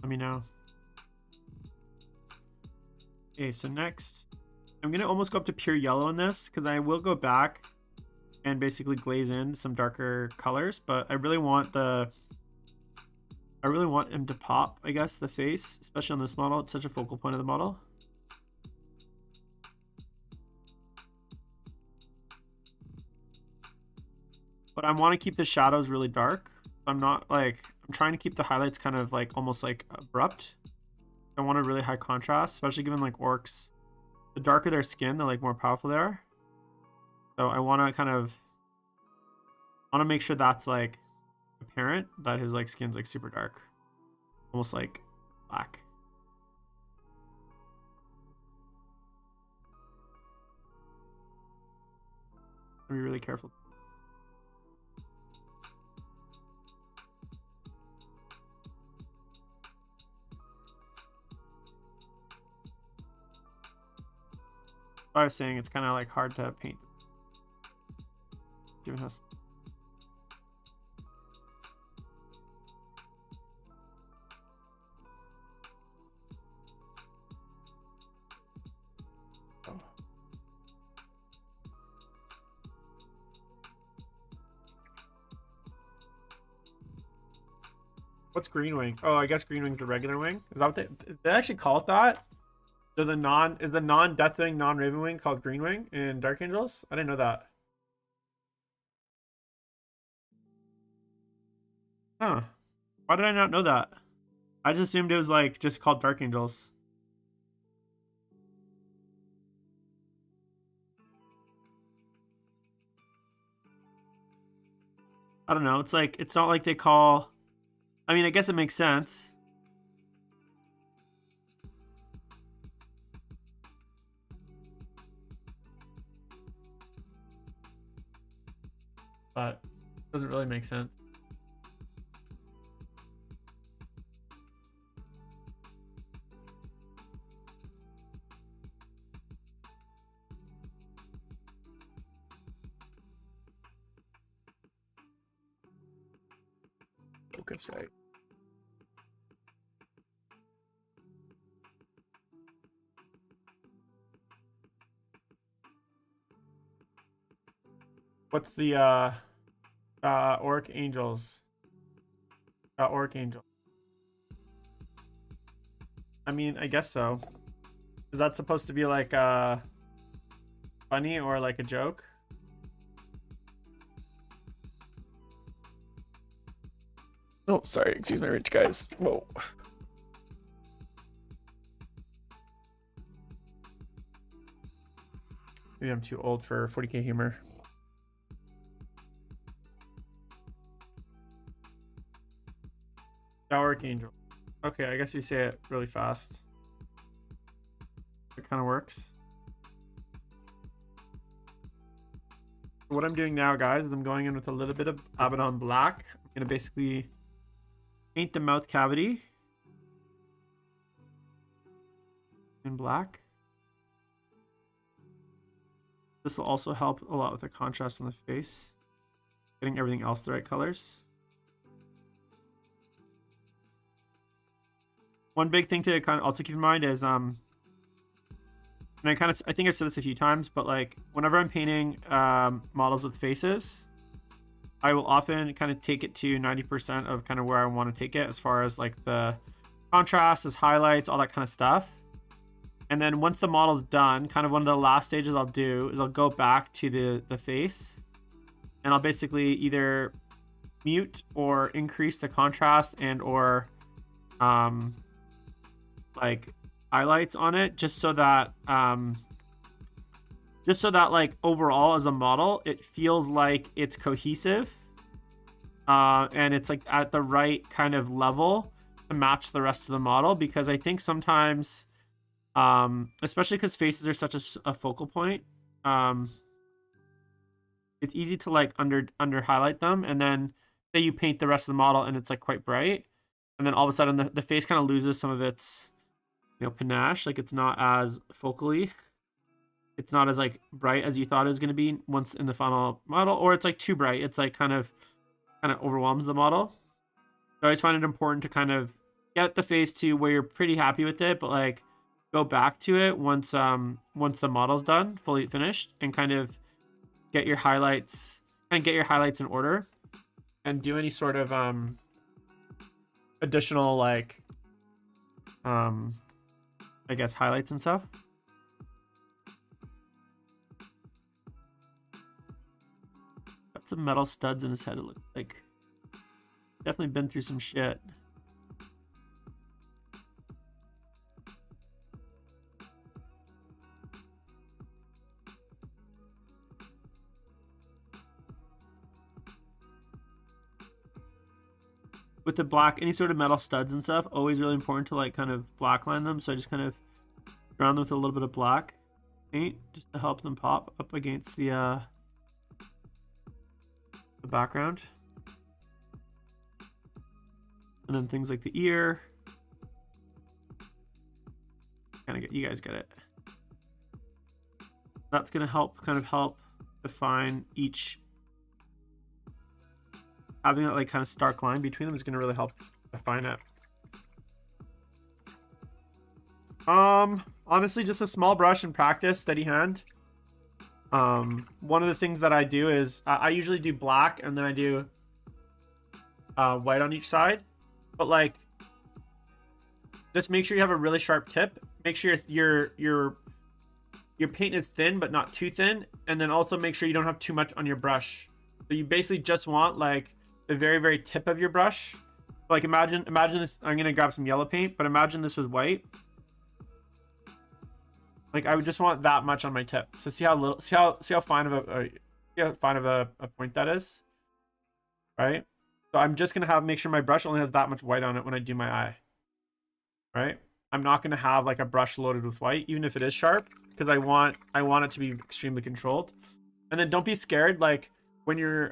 Let me know. Okay, so next, I'm gonna almost go up to pure yellow in this because I will go back and basically glaze in some darker colors, but I really want him to pop, I guess, the face, especially on this model. It's such a focal point of the model. But I want to keep the shadows really dark. I'm trying to keep the highlights kind of like almost like abrupt. I want a really high contrast, especially given like orcs. The darker their skin, the like more powerful they are. So I want to make sure that's like apparent that his like skin's like super dark, almost like black. Be really careful. I was saying it's kind of like hard to paint, given how. What's Green Wing? Oh, I guess Green Wing's the regular wing. Is that what they actually call it that? So the non-Deathwing, non-Raven Wing called Green Wing in Dark Angels? I didn't know that. Huh. Why did I not know that? I just assumed it was like just called Dark Angels. I don't know. It's like, it's not like they call, I mean, I guess it makes sense. But it doesn't really make sense. Focus, right? What's the Orc Angels? Orc Angel. I mean, I guess so. Is that supposed to be like funny or like a joke? Oh, sorry. Excuse my rich guys. Whoa. Maybe I'm too old for 40k humor. Archangel. Okay, I guess you say it really fast. It kind of works. What I'm doing now, guys, is I'm going in with a little bit of Abaddon Black. I'm going to basically paint the mouth cavity in black. This will also help a lot with the contrast on the face. Getting everything else the right colors. One big thing to kind of also keep in mind is, and I think I've said this a few times, but like whenever I'm painting models with faces, I will often kind of take it to 90% of kind of where I want to take it as far as like the contrast, as highlights, all that kind of stuff. And then once the model's done, kind of one of the last stages I'll do is I'll go back to the face, and I'll basically either mute or increase the contrast and or like highlights on it, just so that like overall as a model it feels like it's cohesive and it's like at the right kind of level to match the rest of the model. Because I think sometimes especially because faces are such a focal point, it's easy to like under highlight them, and then say you paint the rest of the model and it's like quite bright, and then all of a sudden the face kind of loses some of its, you know, panache. Like it's not as focally, it's not as like bright as you thought it was going to be once in the final model, or it's like too bright, it's like kind of overwhelms the model. So I always find it important to kind of get the face to where you're pretty happy with it, but like go back to it once the model's done, fully finished, and kind of get your highlights in order, and do any sort of additional like I guess highlights and stuff. Got some metal studs in his head, it looks like. Definitely been through some shit. With the black, any sort of metal studs and stuff, always really important to like kind of black line them. So I just kind of surround them with a little bit of black paint just to help them pop up against the background. And then things like the ear. You guys get it. That's gonna help define each. Having that like kind of stark line between them is gonna really help define it. Honestly, just a small brush and practice, steady hand. One of the things that I do is I usually do black and then I do white on each side, but like just make sure you have a really sharp tip. Make sure your paint is thin but not too thin, and then also make sure you don't have too much on your brush. So you basically just want like the very, very tip of your brush. Like imagine this. I'm gonna grab some yellow paint, but imagine this was white. Like I would just want that much on my tip. So see how fine of a point that is. right? So I'm just gonna make sure my brush only has that much white on it when I do my eye, right? I'm not gonna have like a brush loaded with white, even if it is sharp, because I want it to be extremely controlled. And then don't be scared, like when you're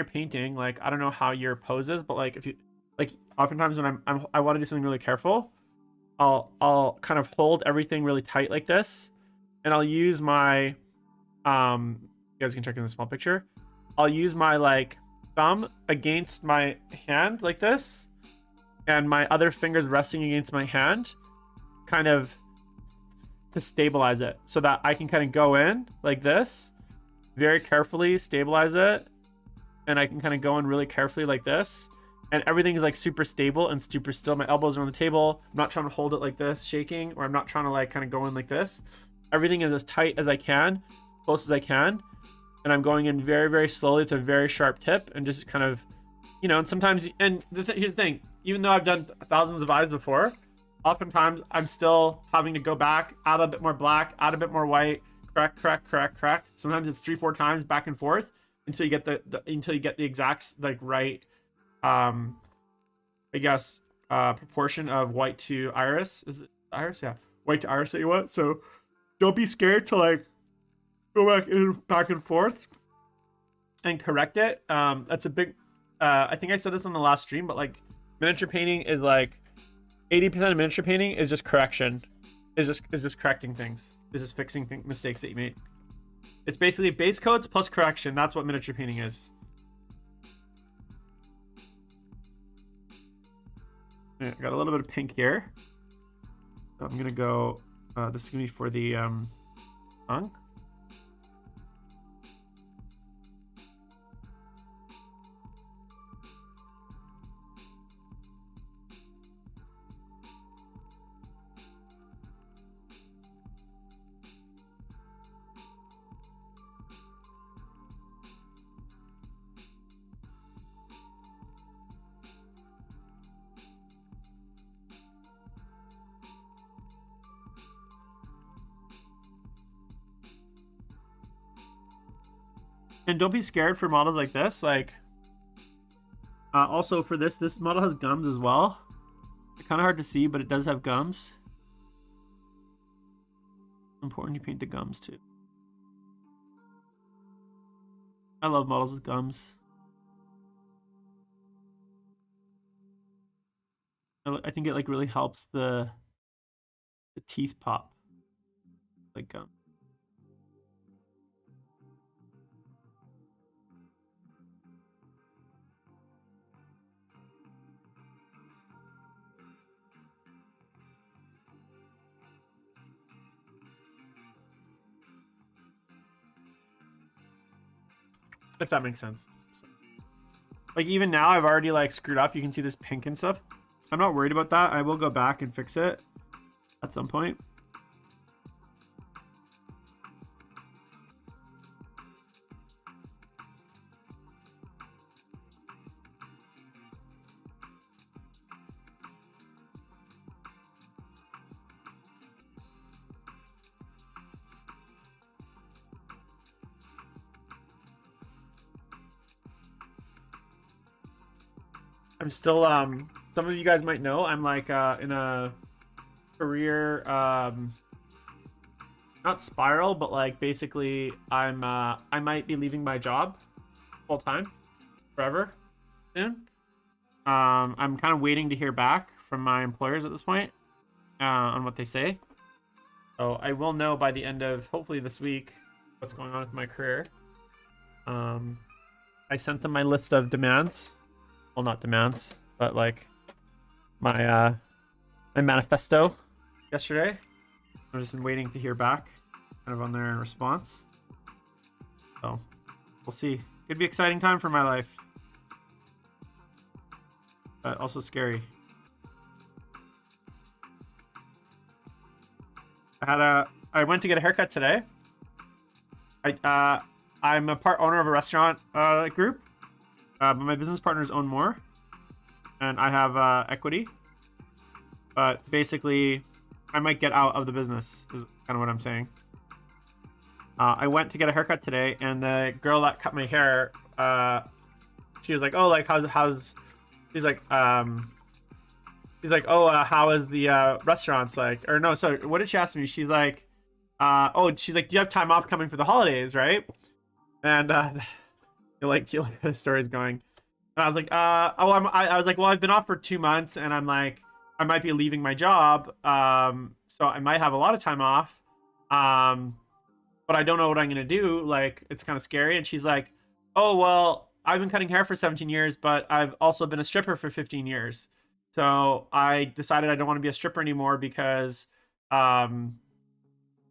painting, like I don't know how your pose is, but like if you like oftentimes when I want to do something really careful, I'll kind of hold everything really tight like this, and I'll use my you guys can check in the small picture. I'll use my like thumb against my hand like this, and my other fingers resting against my hand, kind of to stabilize it, so that I can kind of go in like this, very carefully stabilize it, and I can kind of go in really carefully like this, and everything is like super stable and super still. My elbows are on the table. I'm not trying to hold it like this, shaking, or I'm not trying to like kind of go in like this. Everything is as tight as I can, close as I can, and I'm going in very, very slowly. It's a very sharp tip, and just kind of, you know, and sometimes, and here's the thing, even though I've done thousands of eyes before, oftentimes I'm still having to go back, add a bit more black, add a bit more white, crack. Sometimes it's 3-4 times back and forth until you get the exact like right, I guess, proportion of white to iris. Is it iris? Yeah, white to iris that you want. So don't be scared to like go back and forth and correct it. That's a big. I think I said this on the last stream, but like miniature painting is like 80% of miniature painting is just correction, is just correcting things, is just fixing mistakes that you made. It's basically base coats plus correction. That's what miniature painting is. Yeah, got a little bit of pink here. So I'm gonna go. This is gonna be for the tongue. And don't be scared for models like this. Like, also for this model has gums as well. It's kind of hard to see, but it does have gums. Important you paint the gums too. I love models with gums. I think it like really helps the teeth pop, like gum. If that makes sense. So, like even now I've already like screwed up. You can see this pink and stuff. I'm not worried about that. I will go back and fix it at some point. I'm still some of you guys might know I'm like in a career not spiral, but like basically I'm I might be leaving my job full time forever soon. I'm kind of waiting to hear back from my employers at this point on what they say. So I will know by the end of hopefully this week what's going on with my career. I sent them my list of demands. Well, not demands, but like my my manifesto yesterday. I've just been waiting to hear back kind of on their response. So we'll see. Could be exciting time for my life, but also scary. I went to get a haircut today. I'm a part owner of a restaurant group, but my business partners own more, and I have equity. But basically, I might get out of the business, is kind of what I'm saying. I went to get a haircut today, and the girl that cut my hair she was like, oh, like how's she's like oh, how is the restaurants like? Or no, sorry, what did she ask me? She's like, oh, she's like, do you have time off coming for the holidays, right? And you like how the story's going. And I was like, oh, I was like, well, I've been off for 2 months, and I'm like, I might be leaving my job, so I might have a lot of time off, but I don't know what I'm gonna do. Like, it's kind of scary. And she's like, oh, well, I've been cutting hair for 17 years, but I've also been a stripper for 15 years. So I decided I don't want to be a stripper anymore because of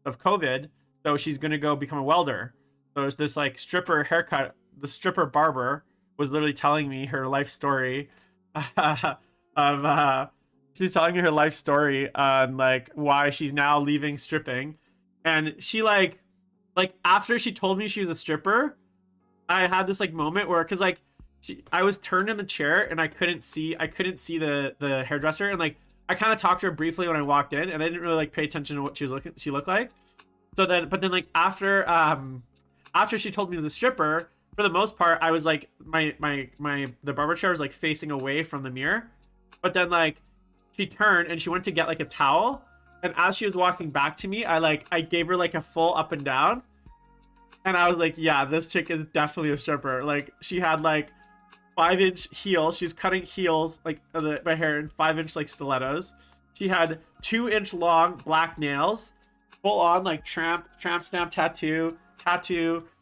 COVID. So she's gonna go become a welder. So it's this like stripper haircut. The stripper barber was literally telling me her life story of she's telling me her life story on like why she's now leaving stripping. And she like after she told me she was a stripper, I had this like moment where, because like I was turned in the chair and I couldn't see the hairdresser, and like I kind of talked to her briefly when I walked in, and I didn't really like pay attention to what she looked like. So then, but then like after she told me she was a stripper, for the most part, I was like the barber chair was like facing away from the mirror. But then like she turned and she went to get like a towel, and as she was walking back to me, I gave her like a full up and down, and I was like, yeah, this chick is definitely a stripper. Like, she had like 5-inch heels. She's cutting heels like my hair in 5-inch like stilettos. She had 2-inch long black nails, full on like tramp stamp tattoo,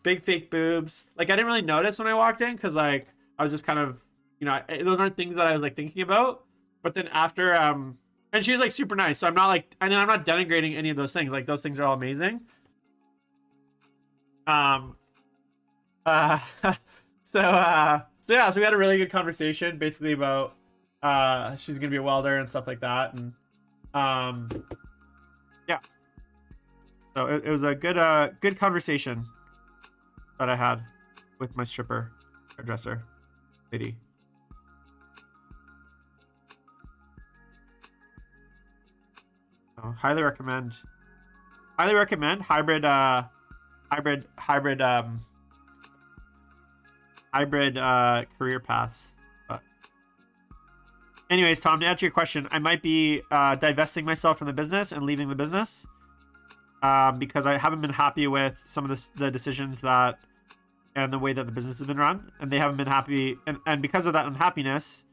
big fake boobs. Like, I didn't really notice when I walked in because like I was just kind of, those aren't things that I was like thinking about. But then after and she was like super nice, so I'm not like, I'm not denigrating any of those things. Like, those things are all amazing. So yeah, so we had a really good conversation basically about she's gonna be a welder and stuff like that. And yeah, so it was a good conversation that I had with my stripper hairdresser lady. So highly recommend hybrid career paths. But anyways, Tom, to answer your question, I might be divesting myself from the business and leaving the business because I haven't been happy with some of the decisions that and the way that the business has been run, and they haven't been happy, and because of that unhappiness,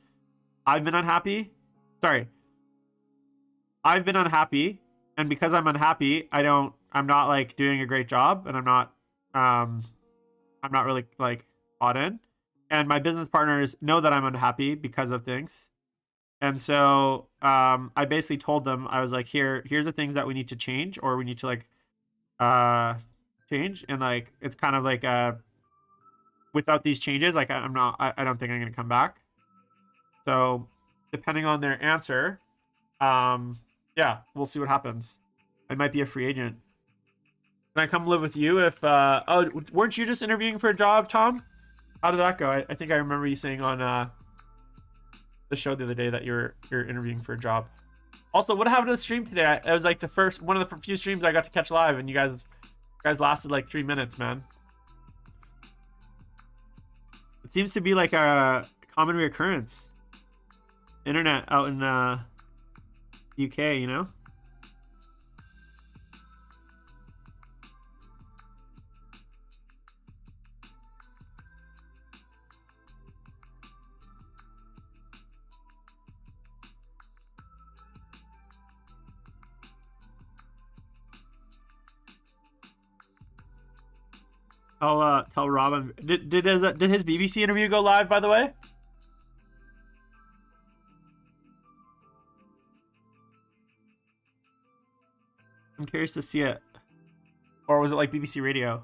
I've been unhappy. Sorry, I've been unhappy, and because I'm unhappy, I'm not like doing a great job, and I'm not really like bought in, and my business partners know that I'm unhappy because of things. And so I basically told them, I was like, here's the things that we need to change, or we need to like change, and like it's kind of like without these changes, like I don't think I'm gonna come back. So depending on their answer, yeah, we'll see what happens. I might be a free agent. Can I come live with you if oh, weren't you just interviewing for a job, Tom? How did that go? I think I remember you saying on the show the other day that you're interviewing for a job. Also, what happened to the stream today? It was like one of the few streams I got to catch live, and you guys lasted like 3 minutes, man. It seems to be like a common reoccurrence. Internet out in UK, you know? I'll tell Robin. Did his BBC interview go live, by the way? I'm curious to see it. Or was it like BBC Radio?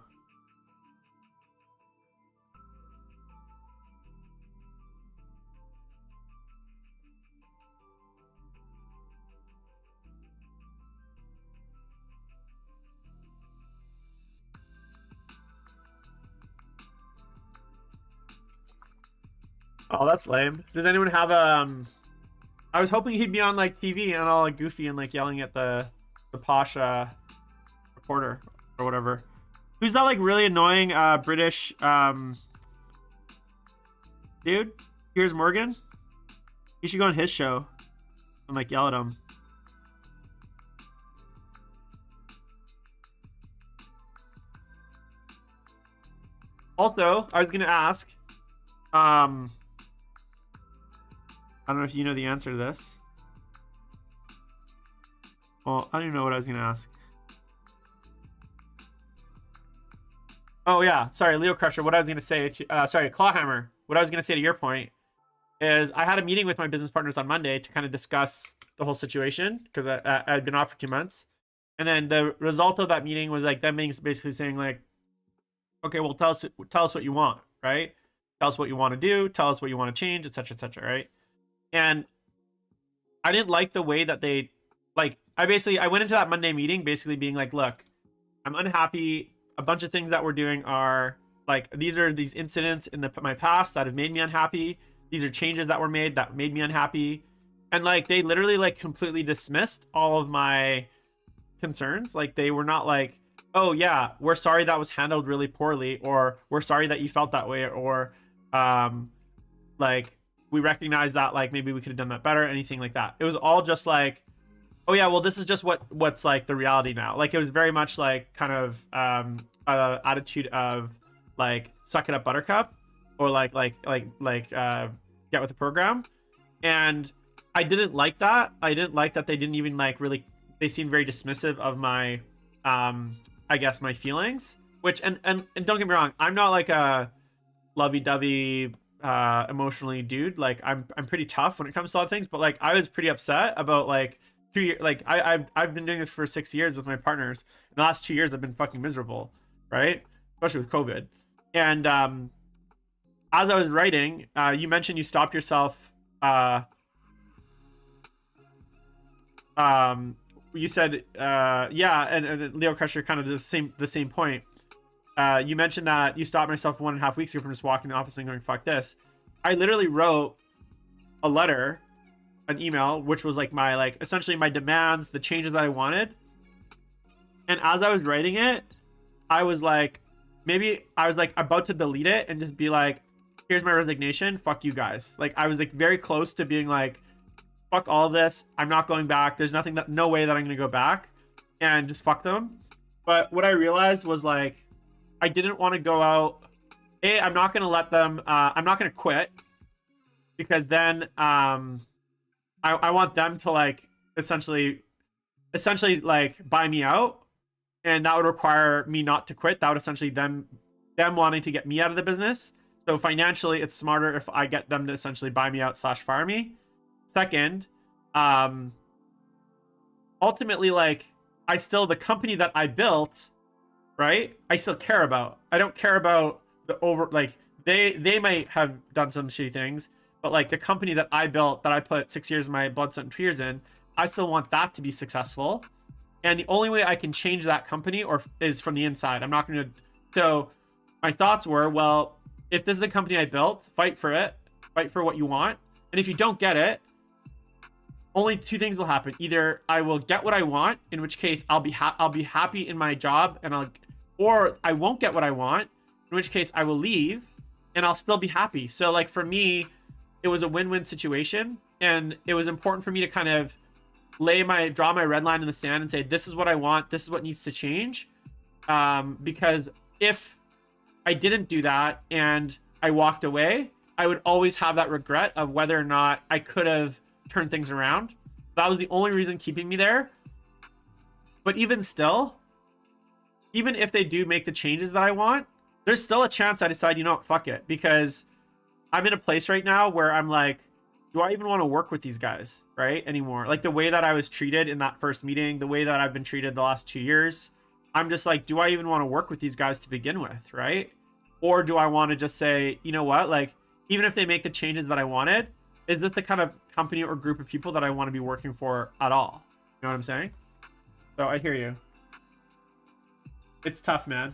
Oh, that's lame. Does anyone have I was hoping he'd be on like TV and all like goofy and like yelling at the posh reporter or whatever. Who's that like really annoying British dude. Here's Morgan. You should go on his show and like yell at him. Also, I was gonna ask, I don't know if you know the answer to this. Well, I don't even know what I was gonna ask. Oh yeah, sorry, Leo Crusher. What I was gonna say to, sorry, Clawhammer. What I was gonna say to your point is I had a meeting with my business partners on Monday to kind of discuss the whole situation because I'd been off for 2 months, and then the result of that meeting was like them basically saying like, okay, well tell us what you want, right? Tell us what you want to do. Tell us what you want to change, etc., etc., right? And I didn't like the way that they like. I went into that Monday meeting basically being like, look, I'm unhappy. A bunch of things that we're doing are like these incidents in my past that have made me unhappy. These are changes that were made that made me unhappy, and like they literally like completely dismissed all of my concerns. Like they were not like, oh yeah, we're sorry that was handled really poorly, or we're sorry that you felt that way, or like we recognize that like maybe we could have done that better, anything like that. It was all just like, oh yeah, well this is just what's like the reality now. Like it was very much like kind of attitude of like suck it up buttercup, or like get with the program. And I didn't like that. I didn't like that they didn't even like really, they seemed very dismissive of my I guess my feelings, which and don't get me wrong, I'm not like a lovey-dovey emotionally dude. Like I'm pretty tough when it comes to a lot of things, but like I was pretty upset about like 2 years. Like I've been doing this for 6 years with my partners. In the last 2 years I've been fucking miserable, right? Especially with COVID. And as I was writing, you mentioned you stopped yourself. You said yeah, and Leo Crusher kind of the same point. You mentioned that you stopped myself 1.5 weeks ago from just walking in the office and going fuck this. I literally wrote a letter, an email, which was like my like essentially my demands, the changes that I wanted. And as I was writing it, I was like about to delete it and just be like, here's my resignation, fuck you guys. Like I was like very close to being like, fuck all of this, I'm not going back, there's no way that I'm gonna go back, and just fuck them. But what I realized was like I didn't want to go out. I'm not gonna let them I'm not gonna quit, because then I want them to like essentially like buy me out, and that would require me not to quit. That would essentially them wanting to get me out of the business. So financially it's smarter if I get them to essentially buy me out / fire me. Second, ultimately, like the company that I built, right? I still care about. I don't care about like they might have done some shitty things, but like the company that I built, that I put 6 years of my blood, sweat, and tears in, I still want that to be successful. And the only way I can change that company is from the inside. I'm not going to. So my thoughts were, well, if this is a company I built, fight for it, fight for what you want. And if you don't get it, only 2 things will happen. Either I will get what I want, in which case I'll be happy in my job, or I won't get what I want, in which case I will leave and I'll still be happy. So like for me, it was a win-win situation, and it was important for me to kind of draw my red line in the sand and say, this is what I want, this is what needs to change. Because if I didn't do that and I walked away, I would always have that regret of whether or not I could have turned things around. That was the only reason keeping me there. But even still, even if they do make the changes that I want, there's still a chance I decide, you know what, fuck it. Because I'm in a place right now where I'm like, do I even want to work with these guys, right, anymore? Like the way that I was treated in that first meeting, the way that I've been treated the last 2 years, I'm just like, do I even want to work with these guys to begin with, right? Or do I want to just say, you know what, like, even if they make the changes that I wanted, is this the kind of company or group of people that I want to be working for at all? You know what I'm saying? So I hear you. It's tough, man.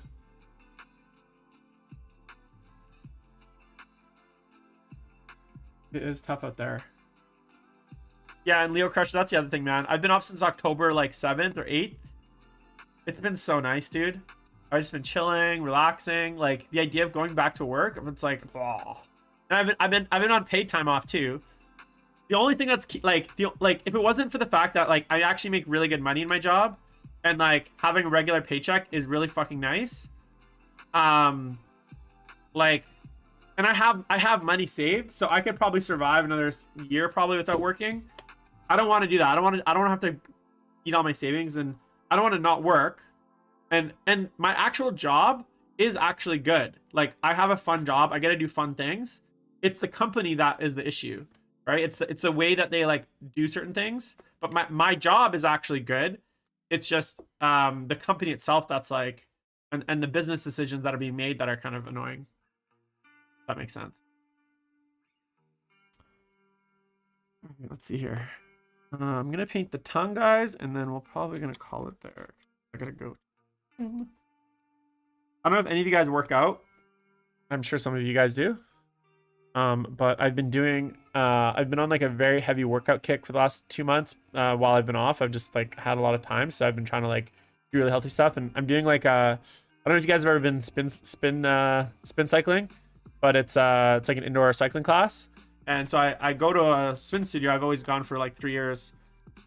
It is tough out there. Yeah, and Leo Crush, that's the other thing, man. I've been up since October like 7th or 8th. It's been so nice, dude. I've just been chilling, relaxing. Like the idea of going back to work, it's like, oh, And I've been on paid time off too. The only thing that's like if it wasn't for the fact that like I actually make really good money in my job, and like having a regular paycheck is really fucking nice. Like, and I have money saved, so I could probably survive another year probably without working. I don't want to do that. I don't have to eat all my savings, and I don't want to not work. And my actual job is actually good. Like, I have a fun job. I get to do fun things. It's the company that is the issue, right? It's the way that they like do certain things. But my job is actually good. It's just the company itself that's like, and the business decisions that are being made that are kind of annoying. If that makes sense. Okay, let's see here. I'm gonna paint the tongue, guys, and then we're probably gonna call it there. I gotta go. I don't know if any of you guys work out. I'm sure some of you guys do. But I've been on like a very heavy workout kick for the last 2 months. While I've been off, I've just like had a lot of time, so I've been trying to like do really healthy stuff. And I'm doing like I don't know if you guys have ever been spin cycling, but it's like an indoor cycling class. And so I go to a spin studio. I've always gone for like 3 years.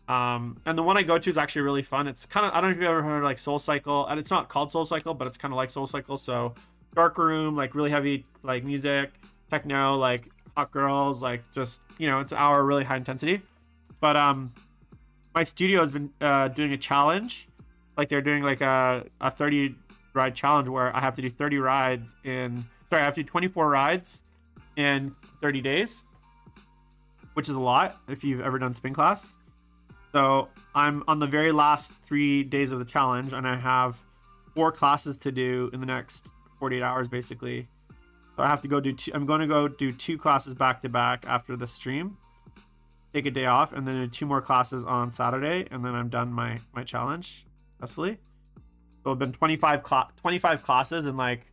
And the one I go to is actually really fun. It's kind of, I don't know if you've ever heard of like Soul Cycle, and it's not called Soul Cycle, but it's kind of like Soul Cycle. So dark room, like really heavy like music, techno, like hot girls, like just, you know, it's an hour really high intensity. But my studio has been doing a challenge. Like they're doing like a 30 ride challenge where I have to do 30 rides in, sorry, I have to do 24 rides in 30 days, which is a lot if you've ever done spin class. So I'm on the very last 3 days of the challenge, and I have 4 classes to do in the next 48 hours, basically. So I have to go do I'm going to go do 2 classes back to back after the stream, take a day off, and then do 2 more classes on Saturday, and then I'm done my challenge successfully. So it's been 25 classes in like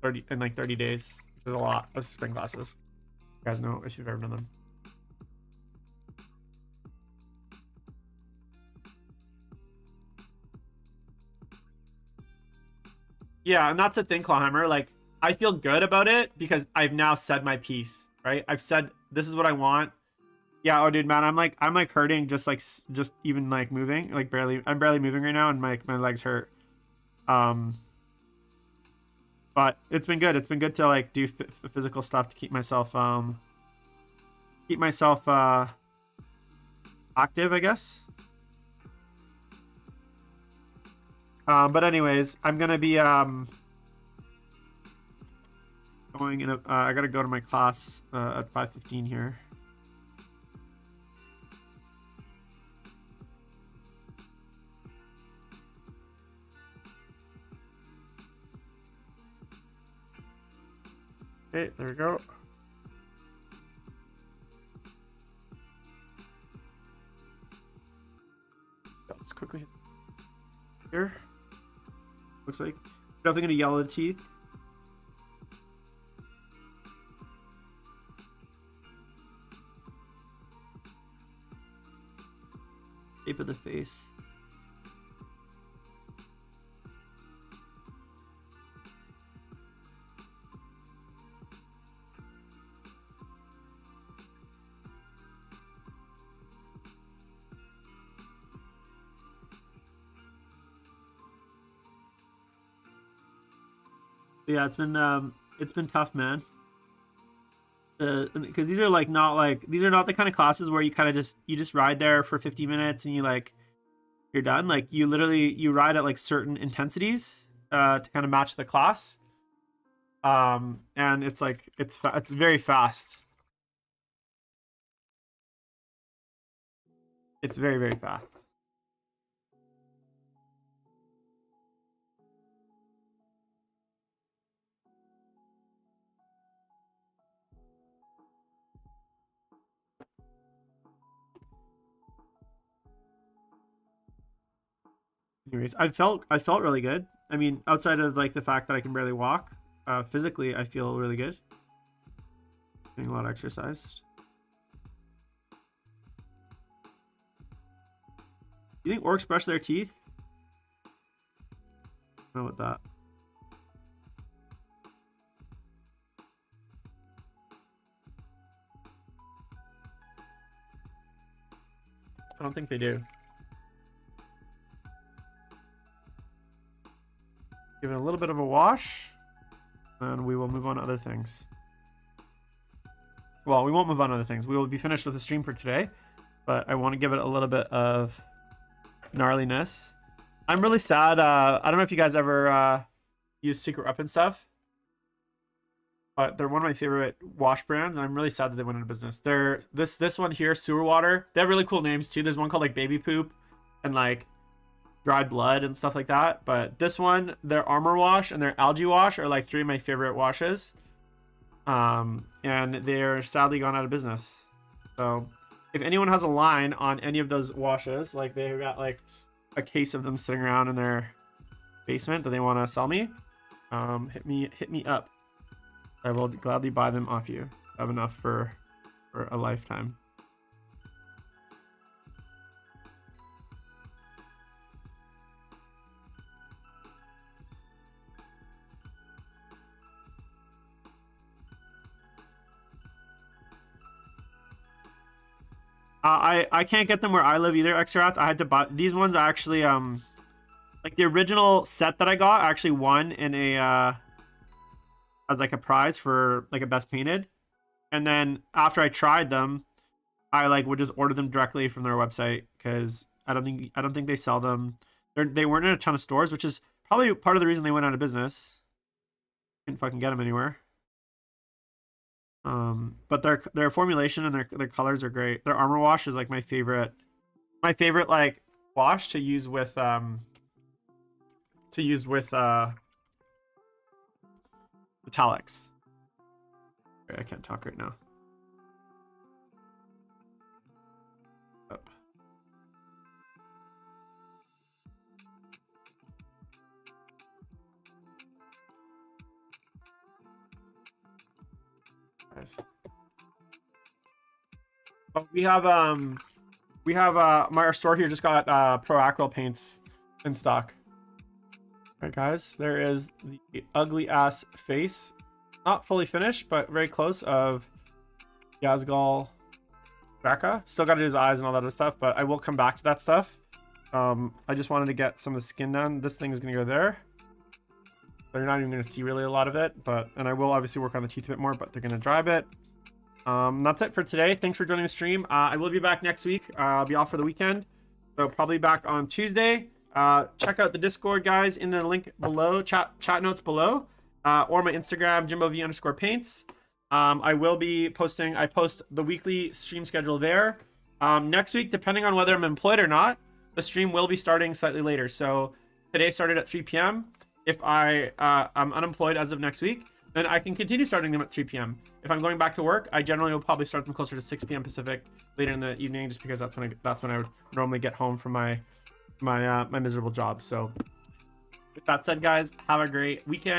30 days. There's a lot of spin classes. You guys know if you've ever done them. Yeah, and that's the thing, Clawhammer. Like, I feel good about it because I've now said my piece, right? I've said this is what I want. Yeah, oh dude, man, I'm like hurting just even like moving, like barely. I'm barely moving right now, and my legs hurt. But it's been good. It's been good to like do physical stuff to keep myself active, I guess. But anyways, I'm gonna be going in. I gotta go to my class at 5:15 here. Okay, there we go. Let's quickly hit here. Looks like definitely gonna yellow the teeth. Shape of the face. Yeah, it's been tough, man. Because these are like these are not the kind of classes where you kind of just ride there for 50 minutes and you're done. Like you ride at like certain intensities to kind of match the class. And it's like it's very fast. It's very, very fast. Anyways, I felt really good. I mean, outside of like the fact that I can barely walk, physically I feel really good. Doing a lot of exercise. Do you think orcs brush their teeth? I don't know about that. I don't think they do. Give it a little bit of a wash, and we will move on to other things. Well, we won't move on to other things. We will be finished with the stream for today, but I want to give it a little bit of gnarliness. I'm really sad. I don't know if you guys ever use Secret Weapon stuff, but they're one of my favorite wash brands, and I'm really sad that they went into business. They're this one here, Sewer Water. They have really cool names too. There's one called like Baby Poop and like Dried Blood and stuff like that. But this one, their Armor Wash and their Algae Wash are like 3 of my favorite washes. And they're sadly gone out of business. So if anyone has a line on any of those washes, like they've got like a case of them sitting around in their basement that they want to sell me, hit me up. I will gladly buy them off you. I have enough for a lifetime. I can't get them where I live either, Xrath. I had to buy these ones. Actually, like the original set that I got, I actually won in a as like a prize for like a best painted. And then after I tried them, I like would just order them directly from their website because I don't think they sell them. They weren't in a ton of stores, which is probably part of the reason they went out of business. Couldn't fucking get them anywhere. But their formulation and their colors are great. Their Armor Wash is like my favorite like wash to use with metallics. Okay, I can't talk right now. Up. Nice. But we have our store here just got Pro Acryl paints in stock. All right, guys, there is the ugly ass face, not fully finished, but very close, of Ghazghkull. Still got to do his eyes and all that other stuff, but I will come back to that stuff. I just wanted to get some of the skin done. This thing is gonna go there. They're not even going to see really a lot of it, and I will obviously work on the teeth a bit more, but they're going to dry a bit. That's it for today. Thanks for joining the stream. I will be back next week. I'll be off for the weekend, so probably back on Tuesday. Check out the Discord, guys, in the link below, chat notes below, or my Instagram, JimboV_paints. I will be posting. I post the weekly stream schedule there. Next week, depending on whether I'm employed or not, the stream will be starting slightly later. So today started at 3 p.m. If I'm unemployed as of next week, then I can continue starting them at 3 p.m. If I'm going back to work, I generally will probably start them closer to 6 p.m. Pacific later in the evening, just because that's when I would normally get home from my miserable job. So with that said, guys, have a great weekend.